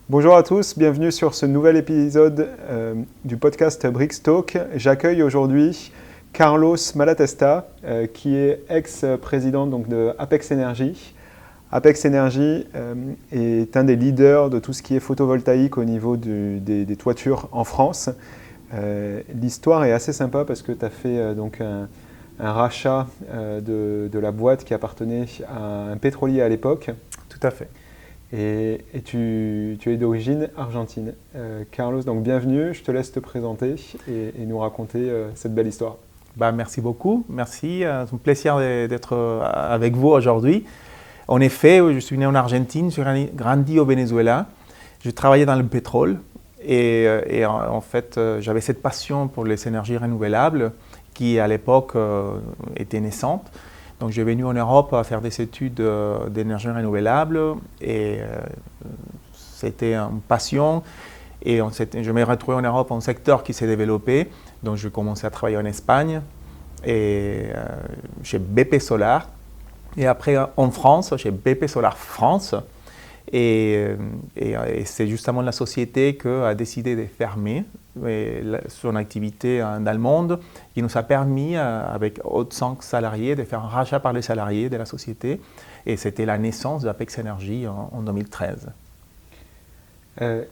Bonjour à tous, bienvenue sur ce nouvel épisode du podcast Brixtalk. J'accueille aujourd'hui Carlos Malatesta, qui est ex-président donc, de Apex Energy. Apex Energy est un des leaders de tout ce qui est photovoltaïque au niveau des toitures en France. L'histoire est assez sympa parce que tu as fait donc un rachat de la boîte qui appartenait à un pétrolier à l'époque. Tout à fait. Et tu es d'origine argentine. Carlos, donc bienvenue, je te laisse te présenter et nous raconter cette belle histoire. Merci beaucoup, merci, c'est un plaisir d'être avec vous aujourd'hui. En effet, je suis né en Argentine, j'ai grandi au Venezuela, j'ai travaillé dans le pétrole et en fait j'avais cette passion pour les énergies renouvelables qui à l'époque était naissante. Donc, je suis venu en Europe à faire des études d'énergie renouvelable et c'était une passion. Et je me suis retrouvé en Europe en secteur qui s'est développé. Donc, je commençais à travailler en Espagne et chez BP Solar. Et après, en France, chez BP Solar France. Et c'est justement la société qui a décidé de fermer son activité dans le monde, qui nous a permis, avec 5 salariés, de faire un rachat par les salariés de la société. Et c'était la naissance d'Apex Energy en 2013.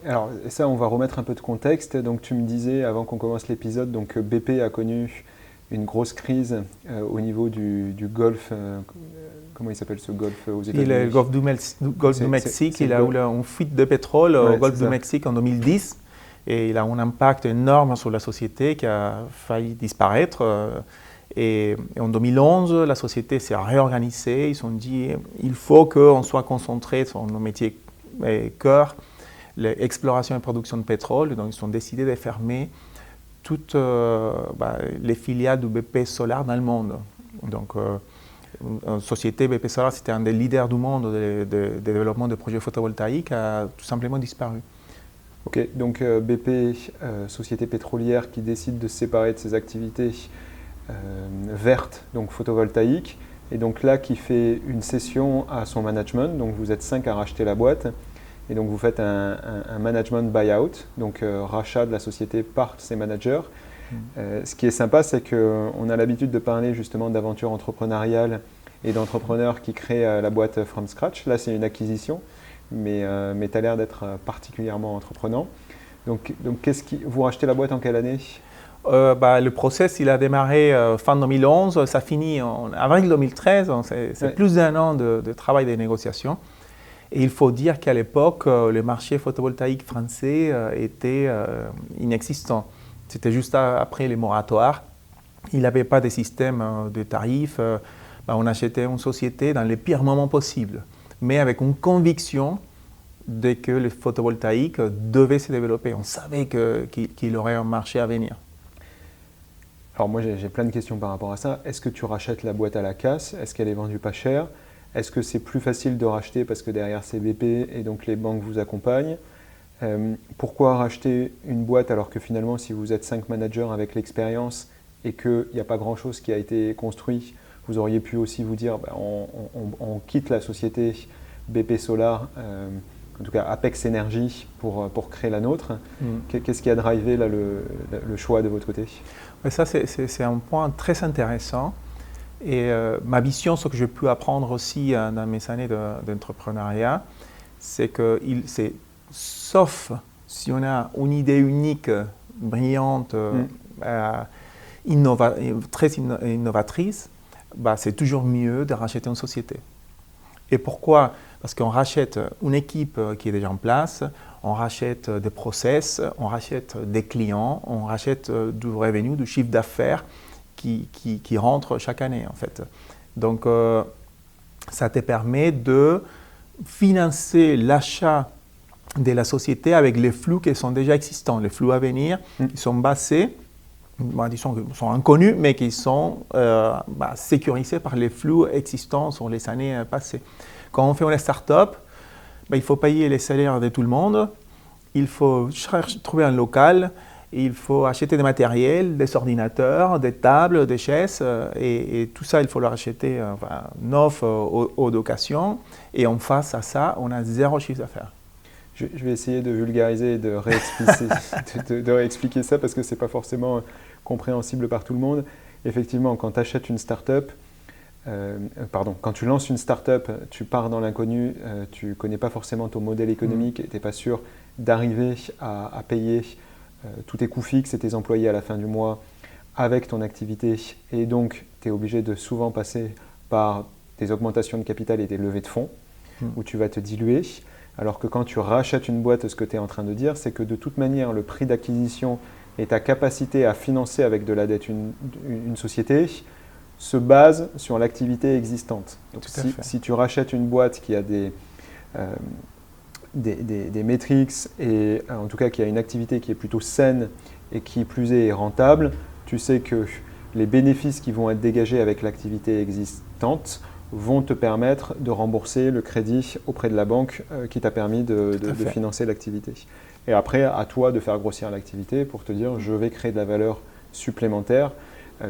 Alors ça, on va remettre un peu de contexte. Donc tu me disais, avant qu'on commence l'épisode, donc BP a connu une grosse crise au niveau du Golfe. Comment il s'appelle ce golfe aux États-Unis? Le golfe du Mexique, il a eu une fuite de pétrole au golfe du Mexique en 2010. Et il a un impact énorme sur la société qui a failli disparaître. Et en 2011, la société s'est réorganisée. Ils se sont dit il faut qu'on soit concentré sur nos métiers cœur, l'exploration et production de pétrole. Donc, ils ont décidé de fermer toutes les filiales du BP Solar dans le monde. Donc, une société BP Solar, c'était un des leaders du monde de développement de projets photovoltaïques, a tout simplement disparu. Ok, donc BP, société pétrolière qui décide de se séparer de ses activités vertes, donc photovoltaïques, et donc là qui fait une cession à son management, donc vous êtes 5 à racheter la boîte, et donc vous faites un management buyout, donc rachat de la société par ses managers. Ce qui est sympa, c'est qu'on a l'habitude de parler justement d'aventure entrepreneuriale et d'entrepreneurs qui créent la boîte from scratch. Là, c'est une acquisition. Mais tu as l'air d'être particulièrement entreprenant. Donc vous rachetez la boîte en quelle année? Le process, il a démarré fin 2011, ça finit en avril 2013, c'est plus d'un an de travail de négociation. Et il faut dire qu'à l'époque, le marché photovoltaïque français était inexistant. C'était juste après les moratoires. Il n'avait pas de système de tarifs. On achetait une société dans les pires moments possibles, mais avec une conviction de que le photovoltaïque devait se développer. On savait qu'il aurait un marché à venir. Alors moi j'ai plein de questions par rapport à ça. Est-ce que tu rachètes la boîte à la casse? Est-ce qu'elle est vendue pas cher? Est-ce que c'est plus facile de racheter parce que derrière c'est BP et donc les banques vous accompagnent? Pourquoi racheter une boîte alors que finalement si vous êtes 5 managers avec l'expérience et qu'il n'y a pas grand-chose qui a été construit, vous auriez pu aussi vous dire on quitte la société BP Solar, en tout cas Apex Energy, pour créer la nôtre. Qu'est-ce qui a drivé là, le choix de votre côté? Ça, c'est un point très intéressant. Et ma vision, ce que j'ai pu apprendre aussi dans mes années d'entrepreneuriat, c'est que sauf si on a une idée unique, brillante, très innovatrice, c'est toujours mieux de racheter une société. Et pourquoi? Parce qu'on rachète une équipe qui est déjà en place, on rachète des process, on rachète des clients, on rachète du revenu, du chiffre d'affaires qui rentre chaque année en fait. Donc ça te permet de financer l'achat de la société avec les flux qui sont déjà existants, les flux à venir qui sont basés, disons qu'ils sont inconnus, mais qui sont sécurisés par les flux existants sur les années passées. Quand on fait une start-up, il faut payer les salaires de tout le monde, il faut trouver un local, il faut acheter des matériels, des ordinateurs, des tables, des chaises, et tout ça, il faut le racheter neuf aux occasions. Et en face à ça, on a zéro chiffre d'affaires. Je vais essayer de vulgariser et de réexpliquer, de réexpliquer ça parce que ce n'est pas forcément compréhensible par tout le monde. Effectivement, quand tu achètes une start-up, quand tu lances une start-up, tu pars dans l'inconnu, tu ne connais pas forcément ton modèle économique et tu n'es pas sûr d'arriver à payer tous tes coûts fixes et tes employés à la fin du mois avec ton activité. Et donc, tu es obligé de souvent passer par des augmentations de capital et des levées de fonds où tu vas te diluer. Alors que quand tu rachètes une boîte, ce que tu es en train de dire, c'est que de toute manière, le prix d'acquisition et ta capacité à financer avec de la dette une société se base sur l'activité existante. Donc si tu rachètes une boîte qui a des métriques et en tout cas qui a une activité qui est plutôt saine et qui plus est rentable, tu sais que les bénéfices qui vont être dégagés avec l'activité existante vont te permettre de rembourser le crédit auprès de la banque qui t'a permis de financer l'activité. Et après, à toi de faire grossir l'activité pour te dire je vais créer de la valeur supplémentaire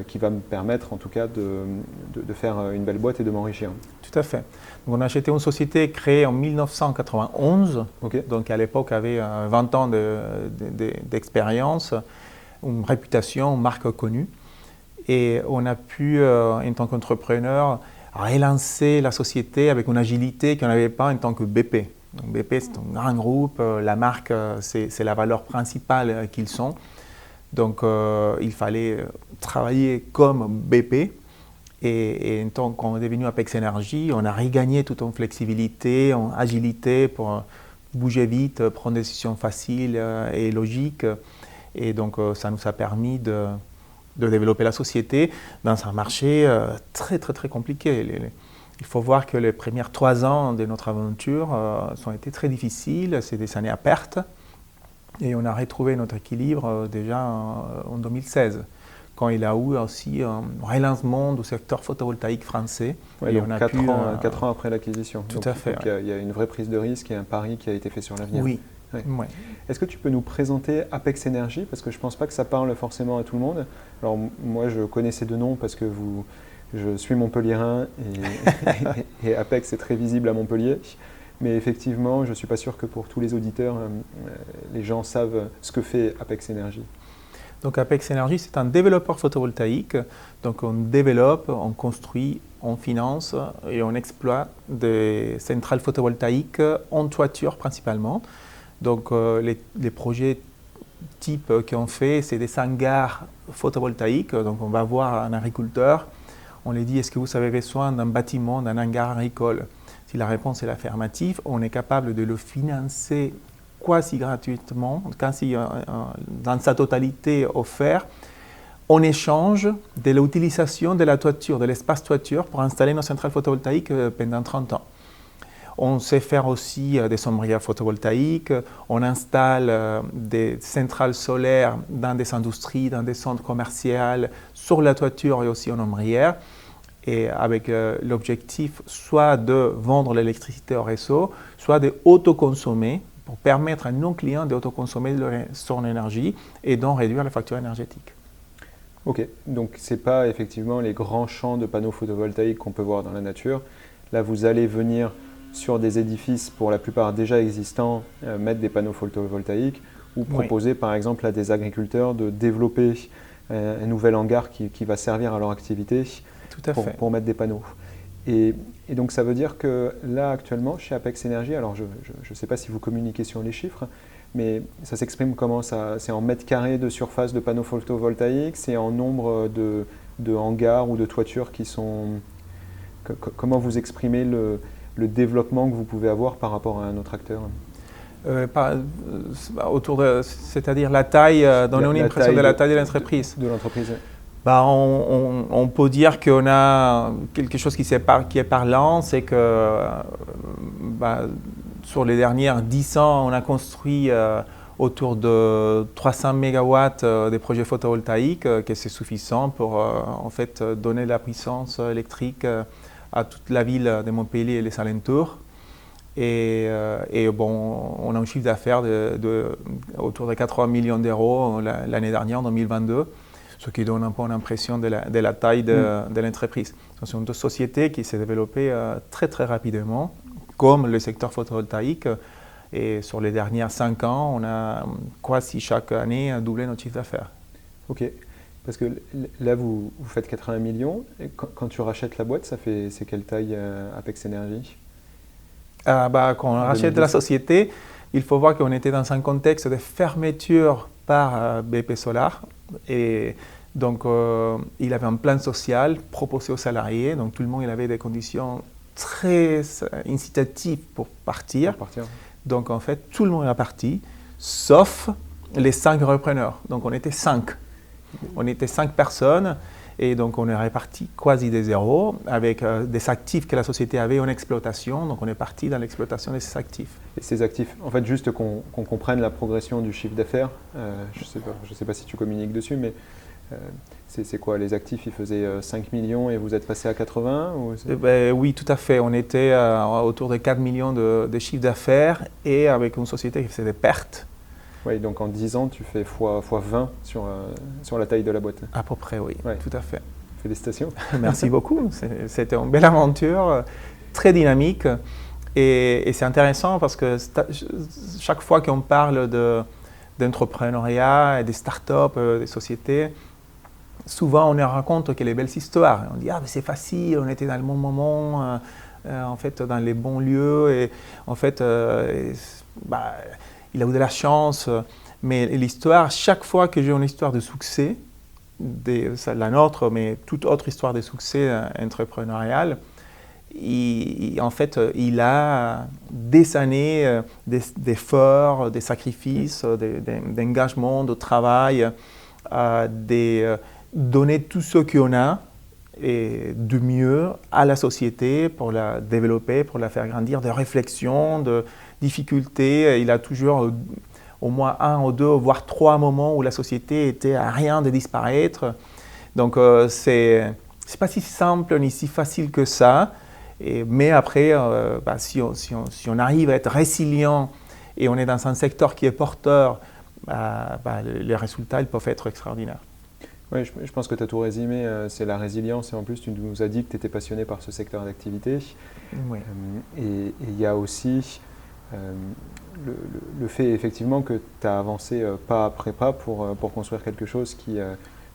qui va me permettre en tout cas de faire une belle boîte et de m'enrichir. Tout à fait. Donc on a acheté une société créée en 1991, donc à l'époque avait 20 ans d'expérience, une réputation, une marque connue. Et on a pu, en tant qu'entrepreneur, relancer la société avec une agilité qu'on n'avait pas en tant que BP. Donc BP, c'est un grand groupe, la marque, c'est la valeur principale qu'ils sont. Donc il fallait travailler comme BP. Et en tant qu'on est devenu Apex Energy, on a regagné toute en flexibilité, en agilité pour bouger vite, prendre des décisions faciles et logiques. Et donc ça nous a permis de développer la société dans un marché très compliqué. Il faut voir que les premières 3 ans de notre aventure ont été très difficiles, c'est des années à perte. Et on a retrouvé notre équilibre déjà en 2016, quand il y a eu aussi un relancement du secteur photovoltaïque français. Ouais, et donc on a 4 ans après l'acquisition. Tout à fait. Donc il y a une vraie prise de risque et un pari qui a été fait sur l'avenir. Oui. Ouais. Ouais. Est-ce que tu peux nous présenter Apex Energy? Parce que je ne pense pas que ça parle forcément à tout le monde. Alors moi, je connais ces deux noms parce que je suis montpelliérain et Apex est très visible à Montpellier. Mais effectivement, je ne suis pas sûr que pour tous les auditeurs, les gens savent ce que fait Apex Energy. Donc Apex Energy, c'est un développeur photovoltaïque. Donc on développe, on construit, on finance et on exploite des centrales photovoltaïques en toiture principalement. Donc les projets type qu'on fait, c'est des hangars photovoltaïques. Donc on va voir un agriculteur, on lui dit est-ce que vous avez besoin d'un bâtiment, d'un hangar agricole? Si la réponse est l'affirmative, on est capable de le financer quasi gratuitement, quasi dans sa totalité offert, en échange de l'utilisation de la toiture, de l'espace toiture pour installer nos centrales photovoltaïques pendant 30 ans. On sait faire aussi des sombrières photovoltaïques, on installe des centrales solaires dans des industries, dans des centres commerciaux, sur la toiture et aussi en ombrière, et avec l'objectif soit de vendre l'électricité au réseau, soit d'autoconsommer pour permettre à nos clients d'autoconsommer son énergie et donc réduire la facture énergétique. Ok, donc ce n'est pas effectivement les grands champs de panneaux photovoltaïques qu'on peut voir dans la nature. Là, vous allez venir sur des édifices pour la plupart déjà existants, mettre des panneaux photovoltaïques ou proposer par exemple à des agriculteurs de développer un nouvel hangar qui va servir à leur activité pour mettre des panneaux. Et donc ça veut dire que là actuellement chez Apex Energy, alors je ne sais pas si vous communiquez sur les chiffres, mais ça s'exprime comment ça? C'est en mètres carrés de surface de panneaux photovoltaïques, c'est en nombre de hangars ou de toitures qui sont... Comment vous exprimez le développement que vous pouvez avoir par rapport à un autre acteur? C'est-à-dire la taille, donner une impression de la taille de l'entreprise. De l'entreprise. On peut dire qu'on a quelque chose qui est parlant, c'est que sur les dernières 10 ans, on a construit autour de 300 MW de projets photovoltaïques, que c'est suffisant pour en fait donner la puissance électrique à toute la ville de Montpellier et les alentours. Et on a un chiffre d'affaires autour de 80 millions d'euros l'année dernière, en 2022. Ce qui donne un peu l'impression de la taille de l'entreprise. Ce sont deux sociétés qui s'est développées très rapidement, comme le secteur photovoltaïque. Et sur les dernières 5 ans, on a quasi chaque année doublé notre chiffre d'affaires. Ok, parce que là, vous faites 80 millions. Et quand tu rachètes la boîte, c'est quelle taille Apex Energy? Quand on rachète la société, il faut voir qu'on était dans un contexte de fermeture par BP Solar. Et donc, il avait un plan social proposé aux salariés. Donc, tout le monde il avait des conditions très incitatives pour partir. Donc, en fait, tout le monde est parti, sauf les 5 repreneurs. Donc, on était 5. On était 5 personnes. Et donc, on est réparti quasi des zéros avec des actifs que la société avait en exploitation. Donc, on est parti dans l'exploitation de ces actifs. Et ces actifs, en fait, juste qu'on comprenne la progression du chiffre d'affaires, je sais pas si tu communiques dessus, mais c'est quoi les actifs? Ils faisaient 5 millions et vous êtes passé à 80 Oui, tout à fait. On était autour de 4 millions de chiffre d'affaires et avec une société qui faisait des pertes. Oui, donc en 10 ans, tu fais fois 20 sur la taille de la boîte. À peu près, oui, tout à fait. Félicitations. Merci beaucoup. C'était une belle aventure, très dynamique. Et c'est intéressant parce que chaque fois qu'on parle d'entrepreneuriat, des startups, des sociétés, souvent on raconte que les belles histoires. On dit « Ah, mais c'est facile, on était dans le bon moment, en fait, dans les bons lieux. » Et en fait, il a eu de la chance. Mais l'histoire, chaque fois que j'ai une histoire de succès, la nôtre, mais toute autre histoire de succès entrepreneurial, en fait, il a des années d'efforts, des sacrifices, d'engagement, de travail, donner tout ce qu'on a et de mieux à la société pour la développer, pour la faire grandir, de réflexion, de difficultés. Il a toujours au moins 1 ou 2, voire 3 moments où la société était à rien de disparaître. Donc, c'est pas si simple ni si facile que ça. Mais après, si on arrive à être résilient et on est dans un secteur qui est porteur, les résultats ils peuvent être extraordinaires. Oui, je pense que tu as tout résumé. C'est la résilience et en plus, tu nous as dit que tu étais passionné par ce secteur d'activité. Oui. Et il y a aussi le fait effectivement que tu as avancé pas après pas pour construire quelque chose qui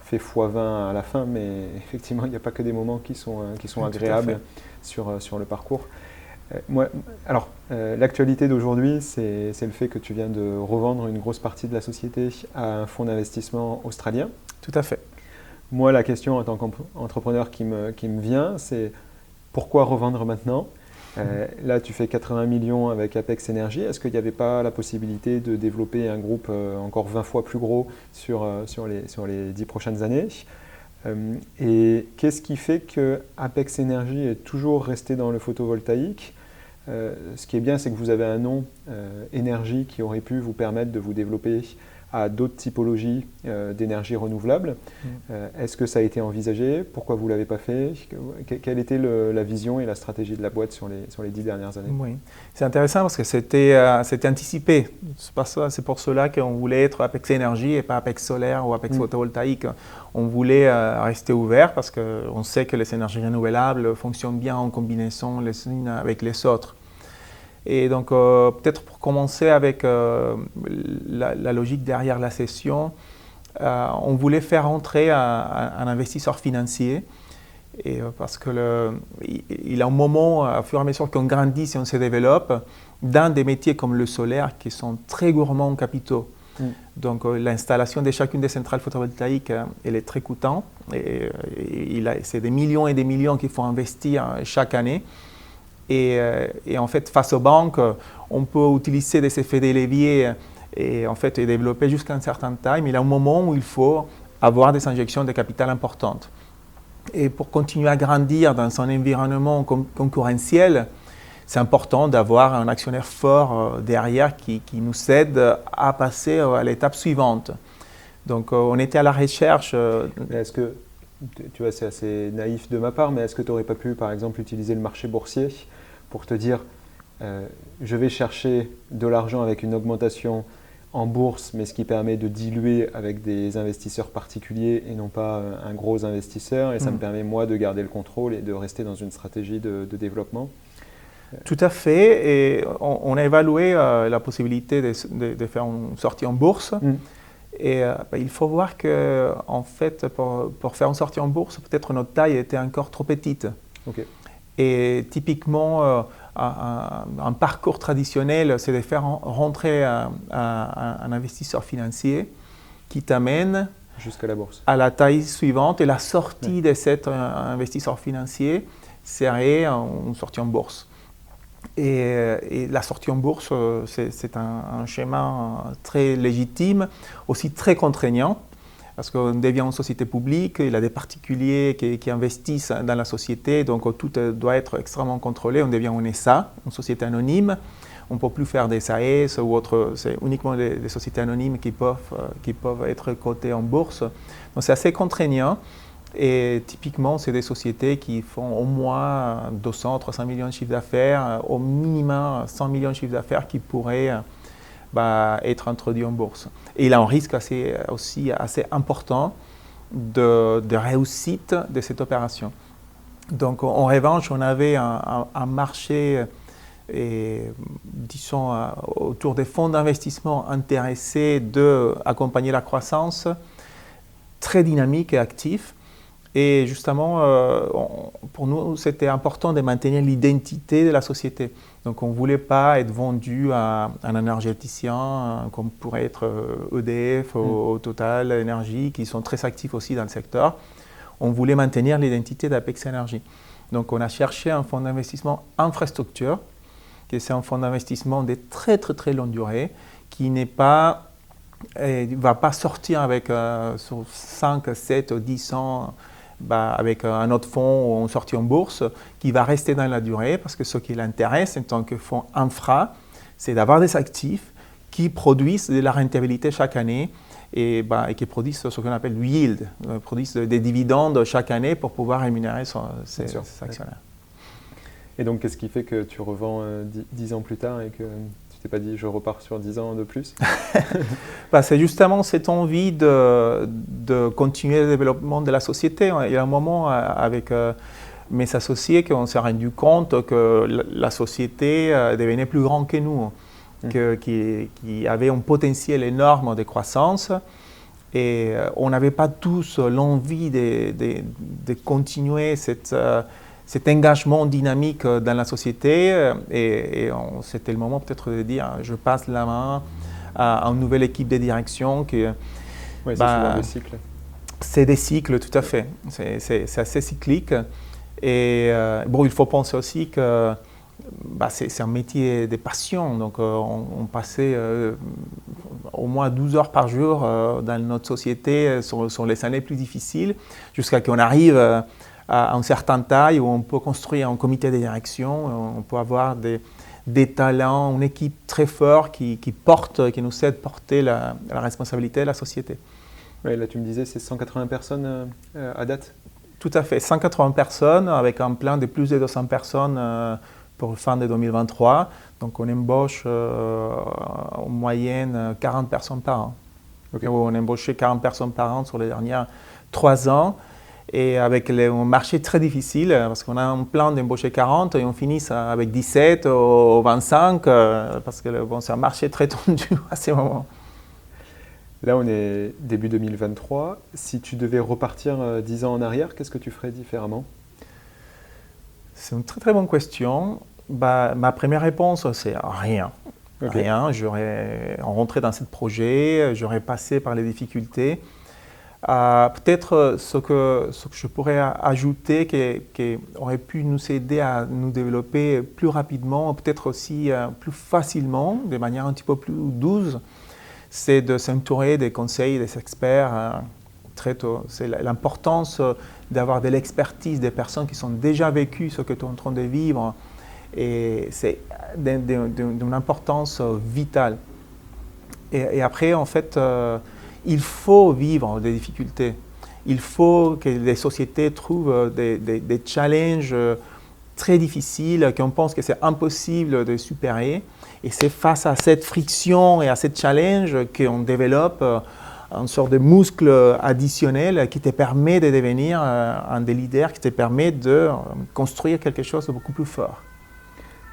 fait x20 à la fin, mais effectivement, il n'y a pas que des moments qui sont agréables sur le parcours. L'actualité d'aujourd'hui, c'est le fait que tu viens de revendre une grosse partie de la société à un fonds d'investissement australien. Tout à fait. Moi, la question en tant qu'entrepreneur qui me vient, c'est pourquoi revendre maintenant? Là, tu fais 80 millions avec Apex Energy. Est-ce qu'il n'y avait pas la possibilité de développer un groupe encore 20 fois plus gros sur les 10 prochaines années? Et qu'est-ce qui fait que Apex Energy est toujours resté dans le photovoltaïque? Ce qui est bien, c'est que vous avez un nom, énergie, qui aurait pu vous permettre de vous développer à d'autres typologies d'énergie renouvelable. Est-ce que ça a été envisagé? Pourquoi vous ne l'avez pas fait? Quelle était la vision et la stratégie de la boîte sur les 10 dernières années? Oui, c'est intéressant parce que c'était anticipé. C'est pour cela qu'on voulait être Apex Energy et pas Apex Solaire ou Apex Photovoltaïque. On voulait rester ouvert parce qu'on sait que les énergies renouvelables fonctionnent bien en combinaison les unes avec les autres. Et donc, peut-être pour commencer avec la logique derrière la cession, on voulait faire entrer un investisseur financier parce qu'il a un moment, au fur et à mesure qu'on grandit et on se développe, dans des métiers comme le solaire qui sont très gourmands en capitaux. Donc, l'installation de chacune des centrales photovoltaïques, elle est très coûtante. C'est des millions et des millions qu'il faut investir chaque année. Et en fait, face aux banques, on peut utiliser des effets de levier et développer jusqu'à un certain taille, mais il y a un moment où il faut avoir des injections de capital importantes. Et pour continuer à grandir dans un environnement concurrentiel, c'est important d'avoir un actionnaire fort derrière qui nous aide à passer à l'étape suivante. Donc, on était à la recherche. Est-ce que, tu vois, c'est assez naïf de ma part, mais est-ce que tu n'aurais pas pu, par exemple, utiliser le marché boursier pour te dire je vais chercher de l'argent avec une augmentation en bourse, mais ce qui permet de diluer avec des investisseurs particuliers et non pas un gros investisseur, et ça me permet moi de garder le contrôle et de rester dans une stratégie de développement? Tout à fait. Et on a évalué la possibilité de faire une sortie en bourse. Et il faut voir que, en fait, pour faire une sortie en bourse, peut-être notre taille était encore trop petite. Okay. Et typiquement, un parcours traditionnel, c'est de faire rentrer un investisseur financier qui t'amène jusqu'à la bourse, à la taille suivante. Et la sortie de cet investisseur financier serait une sortie en bourse. Et la sortie en bourse, c'est un schéma très légitime, aussi très contraignant, parce qu'on devient une société publique, il y a des particuliers qui investissent dans la société, donc tout doit être extrêmement contrôlé. On devient une SA, une société anonyme. On ne peut plus faire des SAS ou autre, c'est uniquement des sociétés anonymes qui peuvent être cotées en bourse. Donc c'est assez contraignant. Et typiquement, c'est des sociétés qui font au moins 200, 300 millions de chiffre d'affaires, au minimum 100 millions de chiffre d'affaires qui pourraient être introduits en bourse. Et il y a un risque aussi assez important de réussite de cette opération. Donc en revanche, on avait un marché, disons, autour des fonds d'investissement intéressés d'accompagner la croissance, très dynamique et actif. Et justement, pour nous, c'était important de maintenir l'identité de la société. Donc, on ne voulait pas être vendu à un énergéticien comme pourrait être EDF ou Total Énergie, qui sont très actifs aussi dans le secteur. On voulait maintenir l'identité d'Apex Energy. Donc, on a cherché un fonds d'investissement infrastructure, qui est un fonds d'investissement de très, très, très longue durée, qui n'est pas, va pas sortir avec sur 5, 7, 10 ans, avec un autre fonds ou une sortie en bourse, qui va rester dans la durée, parce que ce qui l'intéresse en tant que fonds infra, c'est d'avoir des actifs qui produisent de la rentabilité chaque année et qui produisent ce qu'on appelle le yield, produisent des dividendes chaque année pour pouvoir rémunérer ses actionnaires. Et donc, qu'est-ce qui fait que tu revends 10 ans plus tard et que tu t'es pas dit je repars sur 10 ans de plus? C'est justement cette envie de continuer le développement de la société. Il y a un moment avec mes associés qu'on s'est rendu compte que la société devenait plus grande que nous, qui avait un potentiel énorme de croissance. Et on n'avait pas tous l'envie de continuer cet engagement dynamique dans la société. Et c'était le moment peut-être de dire je passe la main à une nouvelle équipe de direction. Oui, c'est souvent des cycles. C'est des cycles, tout à fait. C'est assez cyclique. Et il faut penser aussi que c'est un métier de passion. Donc, on passait au moins 12 heures par jour dans notre société sur les années plus difficiles, jusqu'à qu'on arrive à une certaine taille où on peut construire un comité de direction, on peut avoir des talents, une équipe très forte qui nous aide à porter la responsabilité de la société. Ouais, là, tu me disais, c'est 180 personnes à date? Tout à fait, 180 personnes avec un plan de plus de 200 personnes pour fin de 2023. Donc, on embauche en moyenne 40 personnes par an. Okay. On a embauché 40 personnes par an sur les dernières 3 ans. Et avec un marché très difficile, parce qu'on a un plan d'embaucher 40 et on finit avec 17 ou 25, parce que c'est un marché très tendu à ces moments. Là, on est début 2023. Si tu devais repartir 10 ans en arrière, qu'est-ce que tu ferais différemment? C'est une très très bonne question. Ma première réponse, c'est rien. Okay. Rien. J'aurais rentré dans ce projet, j'aurais passé par les difficultés. Peut-être ce que je pourrais ajouter qui aurait pu nous aider à nous développer plus rapidement, peut-être aussi plus facilement, de manière un petit peu plus douce, c'est de s'entourer des conseils, des experts très tôt. C'est l'importance d'avoir de l'expertise des personnes qui sont déjà vécues ce que tu es en train de vivre. Et c'est d'une importance vitale. Et après, en fait, il faut vivre des difficultés. Il faut que les sociétés trouvent des challenges très difficiles qu'on pense que c'est impossible de supérer. Et c'est face à cette friction et à cette challenge qu'on développe une sorte de muscle additionnel qui te permet de devenir un des leaders, qui te permet de construire quelque chose de beaucoup plus fort.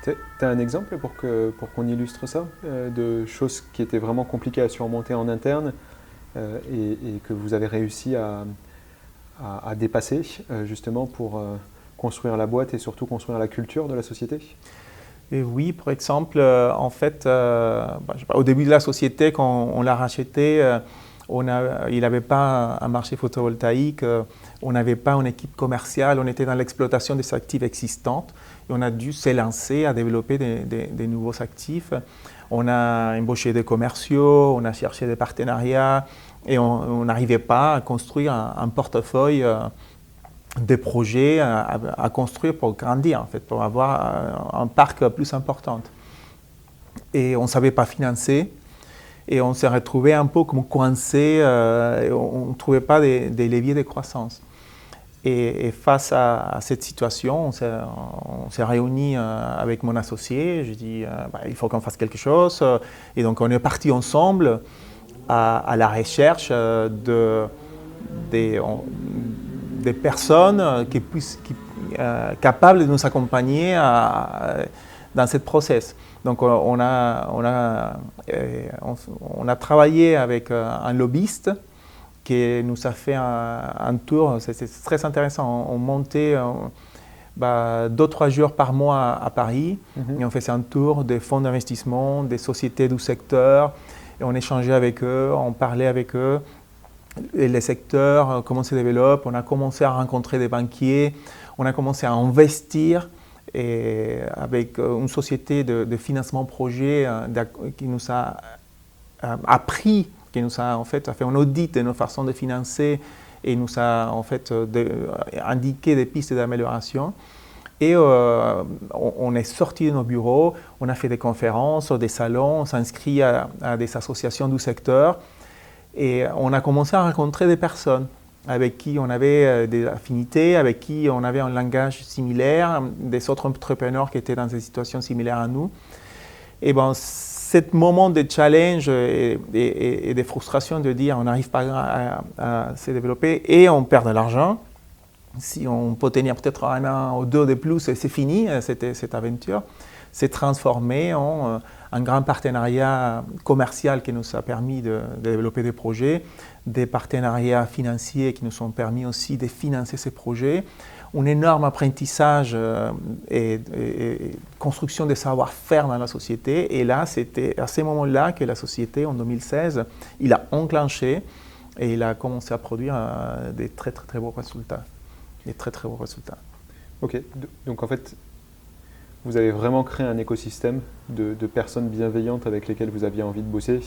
Tu as un exemple pour qu'on illustre ça, de choses qui étaient vraiment compliquées à surmonter en interne et que vous avez réussi à dépasser justement pour construire la boîte et surtout construire la culture de la société? Et oui, par exemple, en fait, au début de la société, quand on l'a racheté, il n'avait pas un marché photovoltaïque, on n'avait pas une équipe commerciale, on était dans l'exploitation des actifs existantes et on a dû s'élancer à développer des nouveaux actifs. On a embauché des commerciaux, on a cherché des partenariats et on n'arrivait pas à construire un portefeuille des projets à construire pour grandir, en fait, pour avoir un parc plus important. Et on ne savait pas financer. Et on s'est retrouvé un peu comme coincé, on ne trouvait pas des leviers de croissance. Et face à cette situation, on s'est réunis avec mon associé. Je dis il faut qu'on fasse quelque chose. Et donc on est partis ensemble à la recherche des personnes capables de nous accompagner dans ce process. Donc on a travaillé avec un lobbyiste qui nous a fait un tour, c'est très intéressant. On montait 2-3 jours par mois à Paris et on faisait un tour des fonds d'investissement, des sociétés du secteur et on échangeait avec eux, on parlait avec eux. Et les secteurs, comment se développent, on a commencé à rencontrer des banquiers, on a commencé à investir et avec une société de financement projet qui nous a appris, qui nous a en fait fait un audit de nos façons de financer et nous a en fait indiqué des pistes d'amélioration. Et on est sorti de nos bureaux, on a fait des conférences, des salons, on s'est inscrit à des associations du secteur. Et on a commencé à rencontrer des personnes avec qui on avait des affinités, avec qui on avait un langage similaire, des autres entrepreneurs qui étaient dans des situations similaires à nous. Et ce moment de challenge et de frustration de dire on n'arrive pas à se développer et on perd de l'argent. Si on peut tenir peut-être 1 an ou 2 de plus, c'est fini, cette aventure. S'est transformé en un grand partenariat commercial qui nous a permis de développer des projets, des partenariats financiers qui nous ont permis aussi de financer ces projets, un énorme apprentissage et construction de savoir-faire dans la société. Et là, c'était à ce moment-là que la société, en 2016, il a enclenché et il a commencé à produire des très beaux résultats. Des très beaux résultats. Ok, donc en fait, vous avez vraiment créé un écosystème de personnes bienveillantes avec lesquelles vous aviez envie de bosser,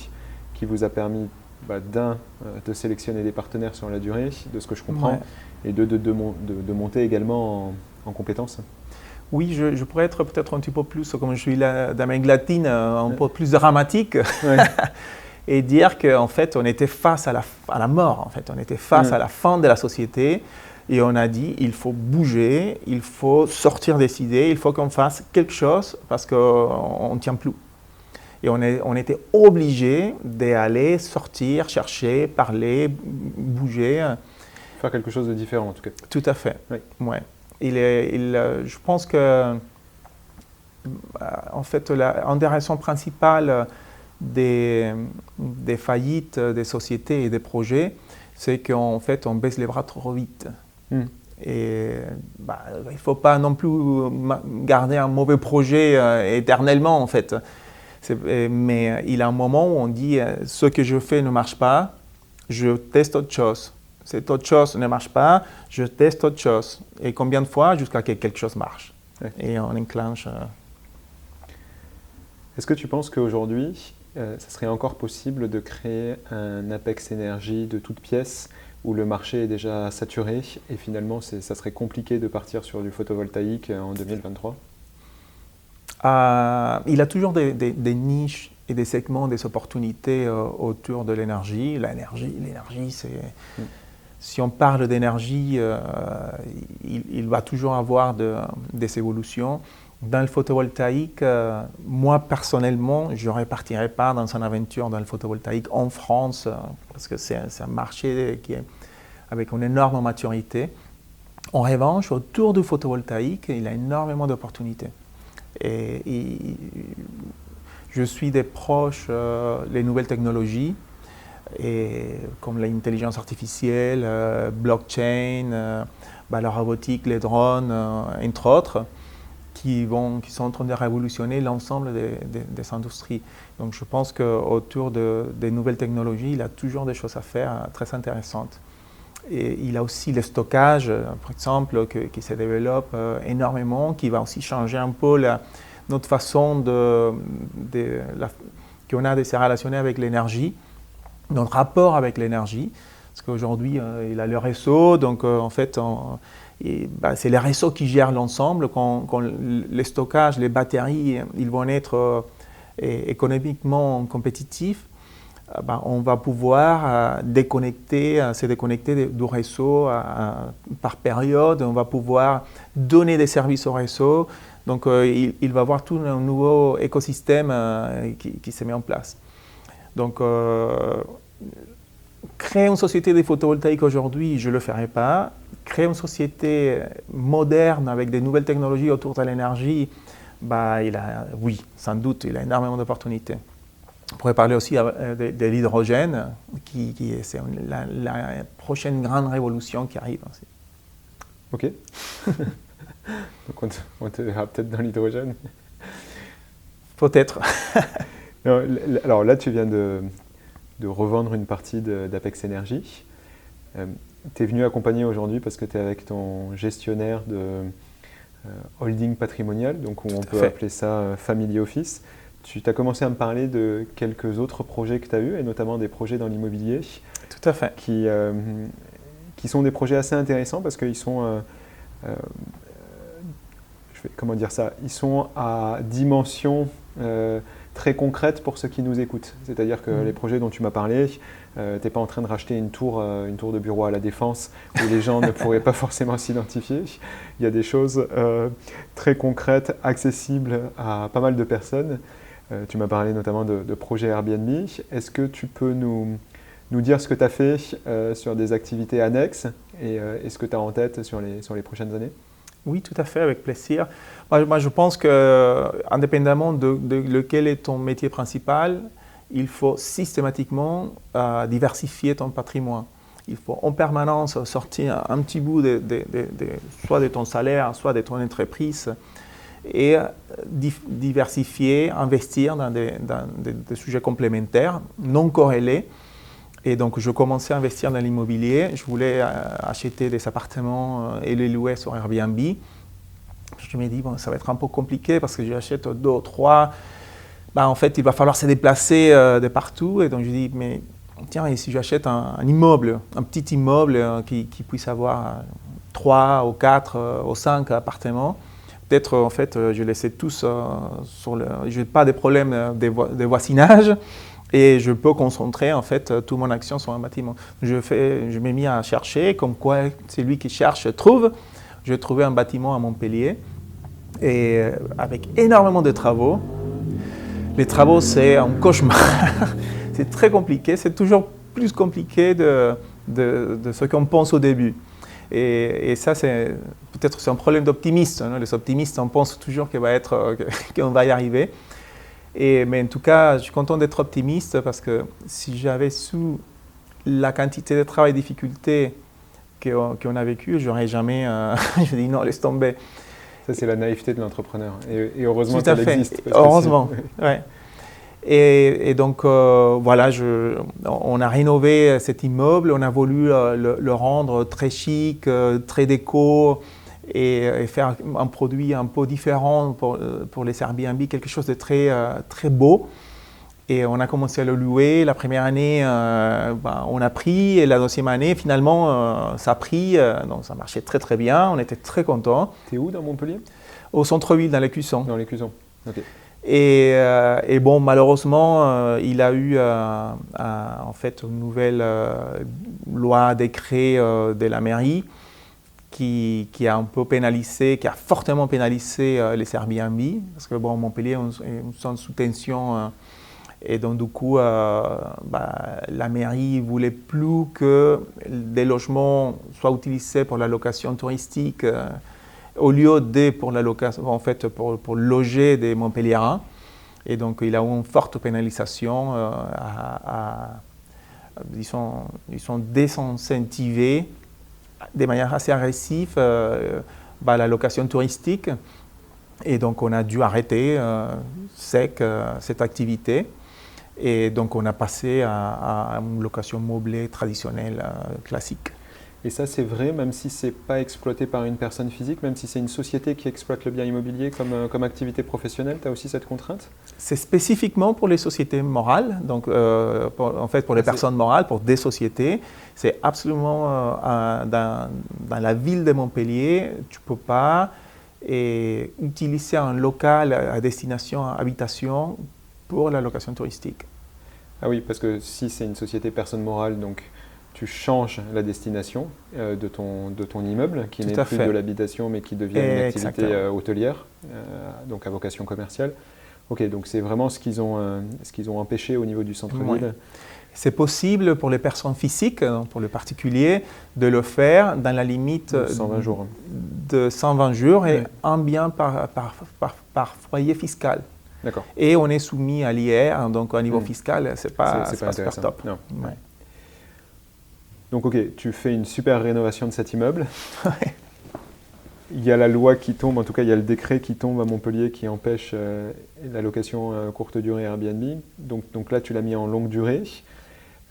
qui vous a permis de sélectionner des partenaires sur la durée, de ce que je comprends, et de monter également en compétences. Oui, je pourrais être peut-être un petit peu plus, comme je suis d'Amérique latine, un peu plus dramatique, et dire qu'en fait, on était face à la mort, en fait. On était face à la fin de la société. Et on a dit, il faut bouger, il faut sortir des idées, il faut qu'on fasse quelque chose parce qu'on ne tient plus. Et on était obligé d'aller sortir, chercher, parler, bouger. Faire quelque chose de différent en tout cas. Tout à fait. Oui. Ouais. Je pense que, en fait, une des raisons principales des faillites des sociétés et des projets, c'est qu'en fait, on baisse les bras trop vite. Et il ne faut pas non plus garder un mauvais projet éternellement en fait. Mais il y a un moment où on dit ce que je fais ne marche pas, je teste autre chose. Cette autre chose ne marche pas, je teste autre chose. Et combien de fois jusqu'à ce que quelque chose marche. Et on enclenche. Est-ce que tu penses qu'aujourd'hui, ça serait encore possible de créer un Apex Énergie de toutes pièces où le marché est déjà saturé et finalement ça serait compliqué de partir sur du photovoltaïque en 2023 ? Il y a toujours des niches et des segments, des opportunités autour de l'énergie. L'énergie, c'est... Si on parle d'énergie, il va toujours avoir des évolutions. Dans le photovoltaïque, moi personnellement, je ne repartirai pas dans une aventure dans le photovoltaïque en France parce que c'est un marché qui est avec une énorme maturité. En revanche, autour du photovoltaïque, il y a énormément d'opportunités. Et je suis des proches les nouvelles technologies, comme l'intelligence artificielle, blockchain, la robotique, les drones, entre autres, qui sont en train de révolutionner l'ensemble des industries. Donc je pense qu'autour des nouvelles technologies, il y a toujours des choses à faire très intéressantes. Et il y a aussi le stockage, par exemple, qui se développe énormément, qui va aussi changer un peu notre façon qu'on a de se relationner avec l'énergie, notre rapport avec l'énergie. Parce qu'aujourd'hui, il y a le réseau, donc en fait, c'est les réseaux qui gèrent l'ensemble. Quand les stockages, les batteries, ils vont être économiquement compétitifs, on va pouvoir se déconnecter du réseau par période, on va pouvoir donner des services au réseau. Donc il va y avoir tout un nouveau écosystème qui se met en place. Donc créer une société de photovoltaïque aujourd'hui, je ne le ferai pas. Créer une société moderne avec des nouvelles technologies autour de l'énergie, oui, sans doute, il a énormément d'opportunités. On pourrait parler aussi de l'hydrogène, c'est la prochaine grande révolution qui arrive. Ok. Donc on te verra peut-être dans l'hydrogène. Peut-être. Alors là, tu viens de revendre une partie d'Apex Energy. Tu es venu accompagner aujourd'hui parce que tu es avec ton gestionnaire de holding patrimonial, donc on peut appeler ça Family Office. Tu as commencé à me parler de quelques autres projets que tu as eus, et notamment des projets dans l'immobilier. Tout à fait. Qui sont des projets assez intéressants parce qu'ils sont, comment dire ça, ils sont à dimension très concrète pour ceux qui nous écoutent. C'est-à-dire que les projets dont tu m'as parlé, tu n'es pas en train de racheter une tour de bureau à la Défense où les gens ne pourraient pas forcément s'identifier. Il y a des choses très concrètes, accessibles à pas mal de personnes. Tu m'as parlé notamment de projets Airbnb. Est-ce que tu peux nous dire ce que tu as fait sur des activités annexes et ce que tu as en tête sur les prochaines années ? Oui, tout à fait, avec plaisir. Moi, je pense qu'indépendamment de lequel est ton métier principal, il faut systématiquement diversifier ton patrimoine. Il faut en permanence sortir un petit bout soit de ton salaire, soit de ton entreprise, et diversifier, investir dans des sujets complémentaires, non corrélés. Et donc, je commençais à investir dans l'immobilier. Je voulais acheter des appartements et les louer sur Airbnb. Je me dis, ça va être un peu compliqué parce que j'achète 2 ou 3. En fait, il va falloir se déplacer de partout. Et donc, je dis, mais tiens, et si j'achète un immeuble, un petit immeuble qui puisse avoir 3 ou 4 ou 5 appartements, peut-être, en fait, je laissais tous je n'ai pas de problème de voisinage. Et je peux concentrer en fait toute mon action sur un bâtiment. Je m'ai mis à chercher, comme quoi celui qui cherche trouve. J'ai trouvé un bâtiment à Montpellier et avec énormément de travaux. Les travaux, c'est un cauchemar. C'est très compliqué. C'est toujours plus compliqué de ce qu'on pense au début. Et ça, peut-être c'est un problème d'optimiste. Hein. Les optimistes, on pense toujours qu'on va y arriver. Mais en tout cas, je suis content d'être optimiste parce que si j'avais su la quantité de travail et de difficultés qu'on a vécu, j'aurais jamais. Je dis non, laisse tomber. Ça, c'est la naïveté de l'entrepreneur. Et heureusement qu'elle existe. Heureusement, ouais. Et donc, voilà, on a rénové cet immeuble, on a voulu le rendre très chic, très déco. Et faire un produit un peu différent pour les Airbnb, quelque chose de très, très beau. Et on a commencé à le louer. La première année, on a pris. Et la deuxième année, finalement, ça a pris. Donc ça marchait très, très bien. On était très contents. T'es où dans Montpellier ? Au centre-ville, dans l'Écusson. Dans l'Écusson, ok. Et bon, malheureusement, il a eu en fait une nouvelle loi, décret de la mairie qui a un peu pénalisé, qui a fortement pénalisé les Airbnb, parce que bon, Montpellier, on est sous tension, et donc du coup, la mairie ne voulait plus que des logements soient utilisés pour la location touristique au lieu de pour la location, en fait, pour loger des Montpelliérains. Et donc, il a eu une forte pénalisation. Ils sont désincentivés de manière assez agressive la location touristique. Et donc, on a dû arrêter sec cette activité. Et donc, on a passé à une location meublée traditionnelle classique. Et ça, c'est vrai, même si ce n'est pas exploité par une personne physique, même si c'est une société qui exploite le bien immobilier comme activité professionnelle, tu as aussi cette contrainte? C'est spécifiquement pour les sociétés morales, donc en fait pour les personnes morales, pour des sociétés. C'est absolument dans la ville de Montpellier, tu ne peux pas utiliser un local à destination habitation pour la location touristique. Ah oui, parce que si c'est une société personne morale, donc tu changes la destination de ton immeuble, qui n'est plus de l'habitation, mais qui devient une activité hôtelière, donc à vocation commerciale. Ok, donc c'est vraiment ce qu'ils ont empêché au niveau du centre-ville. Ouais. C'est possible pour les personnes physiques, pour les particuliers, de le faire dans la limite de 120 jours. De 120 jours et un bien par foyer fiscal. D'accord. Et on est soumis à l'IR, donc au niveau fiscal, c'est pas super top. Non. Ouais. Donc ok, tu fais une super rénovation de cet immeuble. Il y a la loi qui tombe, en tout cas il y a le décret qui tombe à Montpellier qui empêche la location courte durée Airbnb. Donc là tu l'as mis en longue durée.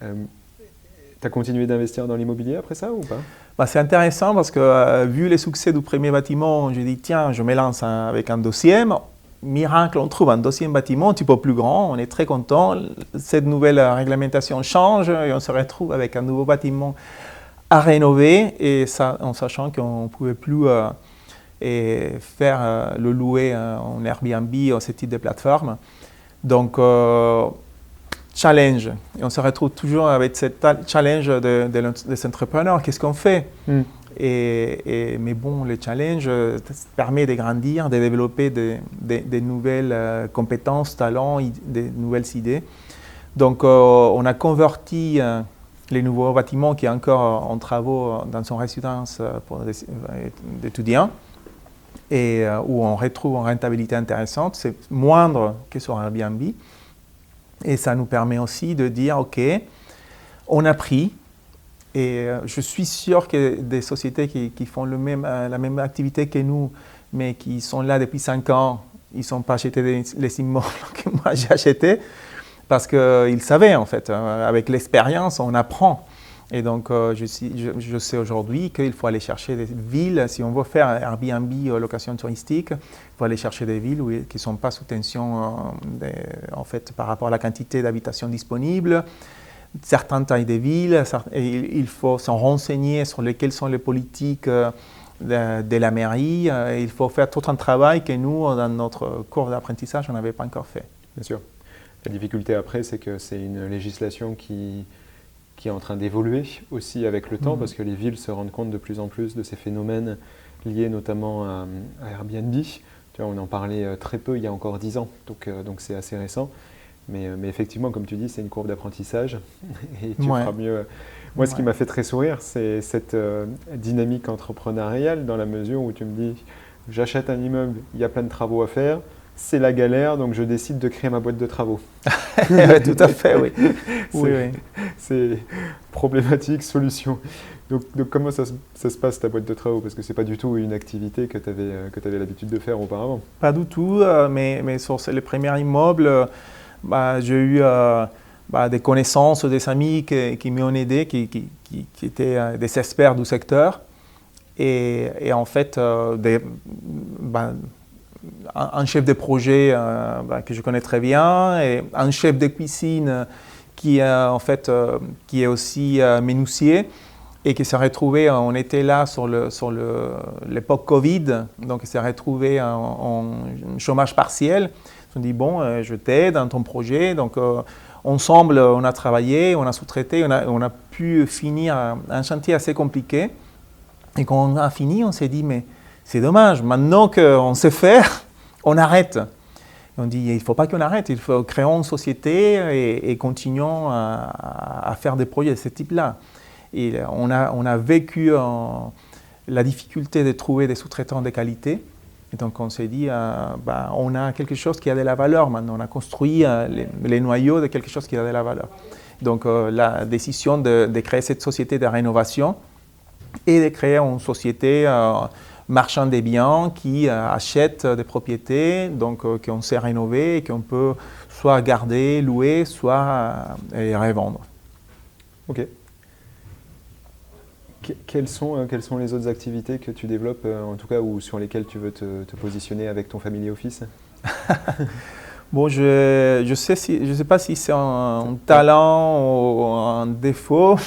Tu as continué d'investir dans l'immobilier après ça ou pas? C'est intéressant parce que vu les succès du premier bâtiment, j'ai dit tiens, je me lance avec un deuxième. Miracle, on trouve un deuxième bâtiment un petit peu plus grand, on est très content. Cette nouvelle réglementation change et on se retrouve avec un nouveau bâtiment à rénover et ça en sachant qu'on ne pouvait plus faire le louer en Airbnb ou ce type de plateforme. Donc, challenge. Et on se retrouve toujours avec ce challenge des entrepreneurs. Qu'est-ce qu'on fait? Mais bon, le challenge permet de grandir, de développer des nouvelles compétences, talents, des nouvelles idées. Donc, on a converti les nouveaux bâtiments qui sont encore en travaux dans son résidence pour des étudiants et où on retrouve une rentabilité intéressante. C'est moindre que sur Airbnb. Et ça nous permet aussi de dire, OK, on a pris. Et je suis sûr que des sociétés qui font la même activité que nous, mais qui sont là depuis 5 ans, ils ne sont pas achetés les immeubles que moi j'ai achetés, parce qu'ils savaient en fait, avec l'expérience, on apprend. Et donc je sais aujourd'hui qu'il faut aller chercher des villes, si on veut faire Airbnb location touristique, il faut aller chercher des villes qui ne sont pas sous tension en fait, par rapport à la quantité d'habitations disponibles. Certaines tailles des villes, et il faut s'en renseigner sur lesquelles sont les politiques de la mairie. Il faut faire tout un travail que nous, dans notre cours d'apprentissage, on n'avait pas encore fait. Bien sûr. La difficulté après, c'est que c'est une législation qui est en train d'évoluer aussi avec le temps, parce que les villes se rendent compte de plus en plus de ces phénomènes liés notamment à Airbnb. Tu vois, on en parlait très peu il y a encore 10 ans, donc c'est assez récent. Mais effectivement, comme tu dis, c'est une courbe d'apprentissage et tu feras mieux. Moi, ce qui m'a fait très sourire, c'est cette dynamique entrepreneuriale dans la mesure où tu me dis, j'achète un immeuble, il y a plein de travaux à faire, c'est la galère, donc je décide de créer ma boîte de travaux. Tout à fait, oui. C'est problématique, solution. Donc comment ça se passe ta boîte de travaux? Parce que ce n'est pas du tout une activité que tu avais l'habitude de faire auparavant. Pas du tout, mais sur les premiers immeubles, j'ai eu des connaissances, des amis qui m'ont aidé, qui étaient des experts du secteur. Et en fait, un chef de projet que je connais très bien, et un chef de cuisine qui est aussi menuisier et qui s'est retrouvé, on était là sur l'époque Covid, donc il s'est retrouvé en chômage partiel. On dit, bon, je t'aide dans ton projet. Donc, ensemble, on a travaillé, on a sous-traité, on a pu finir un chantier assez compliqué. Et quand on a fini, on s'est dit, mais c'est dommage, maintenant qu'on sait faire, on arrête. Et on dit, il ne faut pas qu'on arrête, il faut créer une société et continuons à faire des projets de ce type-là. Et on a vécu la difficulté de trouver des sous-traitants de qualité. Et donc on s'est dit, on a quelque chose qui a de la valeur maintenant. On a construit les noyaux de quelque chose qui a de la valeur. Donc la décision de créer cette société de rénovation et de créer une société marchand des biens qui achète des propriétés, donc qu'on sait rénover et qu'on peut soit garder, louer, soit revendre. Ok. Quelles sont les autres activités que tu développes, en tout cas, ou sur lesquelles tu veux te positionner avec ton family office? Bon, je ne sais pas si c'est un talent ou un défaut,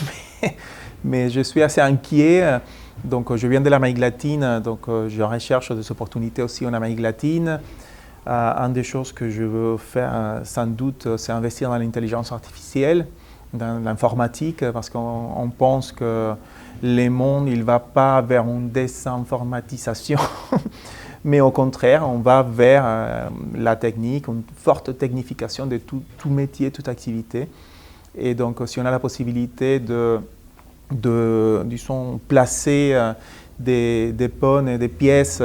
mais je suis assez inquiet. Donc, je viens de l'Amérique latine, donc je recherche des opportunités aussi en Amérique latine. Une des choses que je veux faire, sans doute, c'est investir dans l'intelligence artificielle, dans l'informatique, parce qu'on pense que le monde ne va pas vers une désinformatisation, mais au contraire, on va vers la technique, une forte technification de tout métier, toute activité. Et donc, si on a la possibilité de disons, placer des pônes et des pièces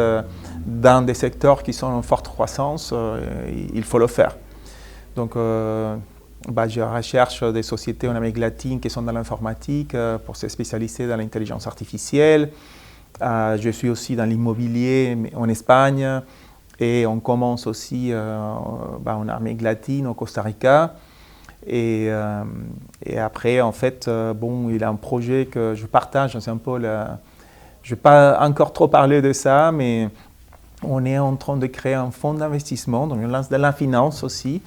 dans des secteurs qui sont en forte croissance, il faut le faire. Donc, je recherche des sociétés en Amérique latine qui sont dans l'informatique pour se spécialiser dans l'intelligence artificielle. Je suis aussi dans l'immobilier en Espagne et on commence aussi en Amérique latine, au Costa Rica. Et après, en fait, il y a un projet que je partage, c'est un peu je ne vais pas encore trop parler de ça, mais on est en train de créer un fonds d'investissement, donc on lance de la finance aussi.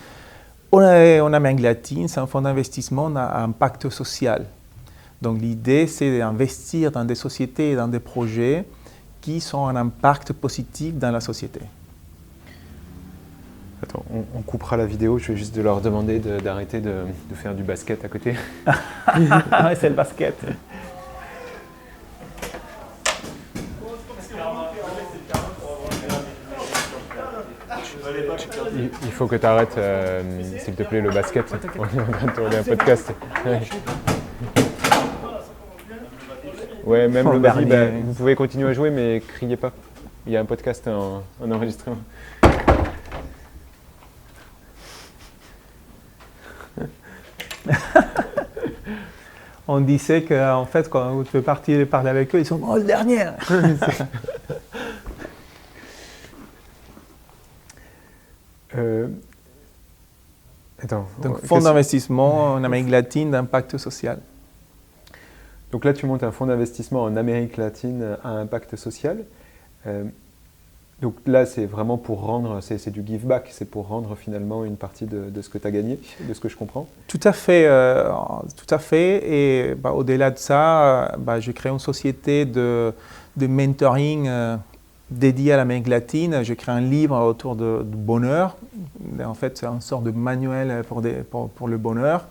En Amérique latine, c'est un fonds d'investissement à impact social. Donc l'idée, c'est d'investir dans des sociétés et dans des projets qui ont un impact positif dans la société. Attends, on coupera la vidéo, je vais juste de leur demander d'arrêter de faire du basket à côté. Ouais, c'est le basket. Il faut que tu arrêtes, s'il te plaît, le basket. On est en train de tourner un podcast. Ouais, même le rugby, vous pouvez continuer à jouer, mais criez pas. Il y a un podcast en enregistrement. On disait qu'en fait, quand tu veux partir parler avec eux, ils sont « Oh, le dernier !» Donc, fonds d'investissement en Amérique latine d'impact social. Donc là, tu montes un fonds d'investissement en Amérique latine à impact social. Donc là, c'est vraiment pour rendre, c'est du give back, c'est pour rendre finalement une partie de ce que tu as gagné, de ce que je comprends. Tout à fait, tout à fait. Et au-delà de ça, j'ai créé une société de mentoring dédiée à l'Amérique latine. J'ai créé un livre autour du bonheur. En fait, c'est une sorte de manuel pour le bonheur.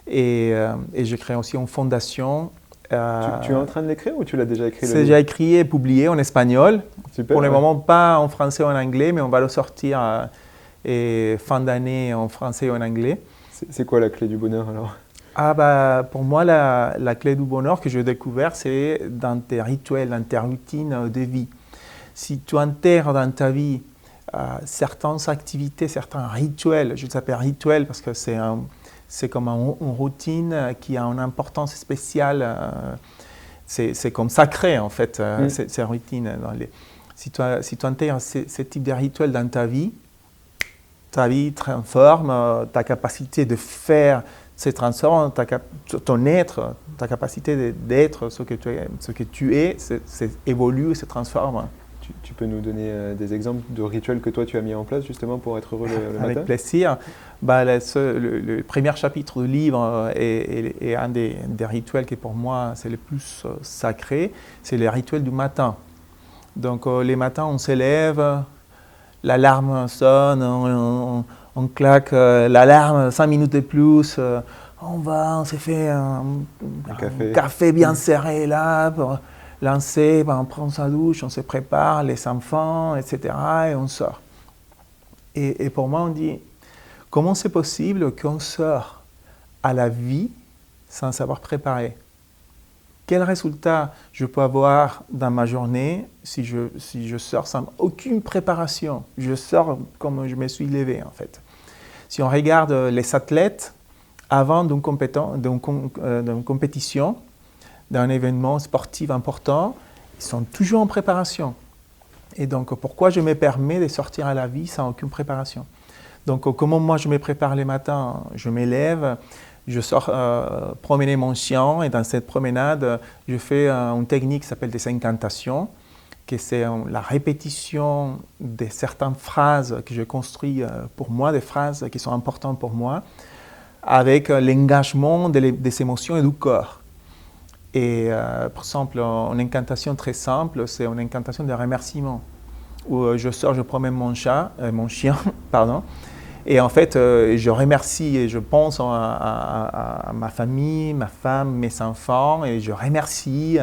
Et j'ai créé aussi une fondation. Tu es en train de l'écrire ou tu l'as déjà écrit? C'est déjà écrit et publié en espagnol. Super, pour le moment, pas en français ou en anglais, mais on va le sortir fin d'année en français et en anglais. C'est quoi la clé du bonheur alors? Pour moi, la clé du bonheur que j'ai découvert, c'est dans tes rituels, dans tes routines de vie. Si tu intègres dans ta vie certaines activités, certains rituels, je les appelle rituels parce que c'est comme une routine qui a une importance spéciale. C'est comme sacré, en fait, ces routines. Si tu intègres ce type de rituels dans ta vie transforme, ta capacité de faire se transforme, ton être, ta capacité d'être ce que tu es, évolue et se transforme. Tu peux nous donner des exemples de rituels que toi tu as mis en place justement pour être heureux le matin? Avec plaisir. Le premier chapitre du livre est un des rituels qui pour moi c'est le plus sacré, c'est le rituel du matin. Donc les matins on s'élève, l'alarme sonne, on claque l'alarme 5 minutes de plus, on s'est fait un café bien serré là pour lancer, on prend sa douche, on se prépare, les enfants, etc. et on sort. Et pour moi, on dit, comment c'est possible qu'on sort à la vie sans savoir préparer? quel résultat je peux avoir dans ma journée si je sors sans aucune préparation. Je sors comme je me suis levé, en fait. Si on regarde les athlètes, avant d'une compétition, d'un événement sportif important, ils sont toujours en préparation. Et donc, pourquoi je me permets de sortir à la vie sans aucune préparation? Donc, comment moi je me prépare les matins? Je me lève, je sors promener mon chien et dans cette promenade, je fais une technique qui s'appelle des incantations, que c'est la répétition de certaines phrases que je construis pour moi, des phrases qui sont importantes pour moi, avec l'engagement des émotions et du corps. Et par exemple, une incantation très simple, c'est une incantation de remerciement, où je sors, je promène mon chien, pardon, et en fait, je remercie et je pense à ma famille, ma femme, mes enfants, et je remercie,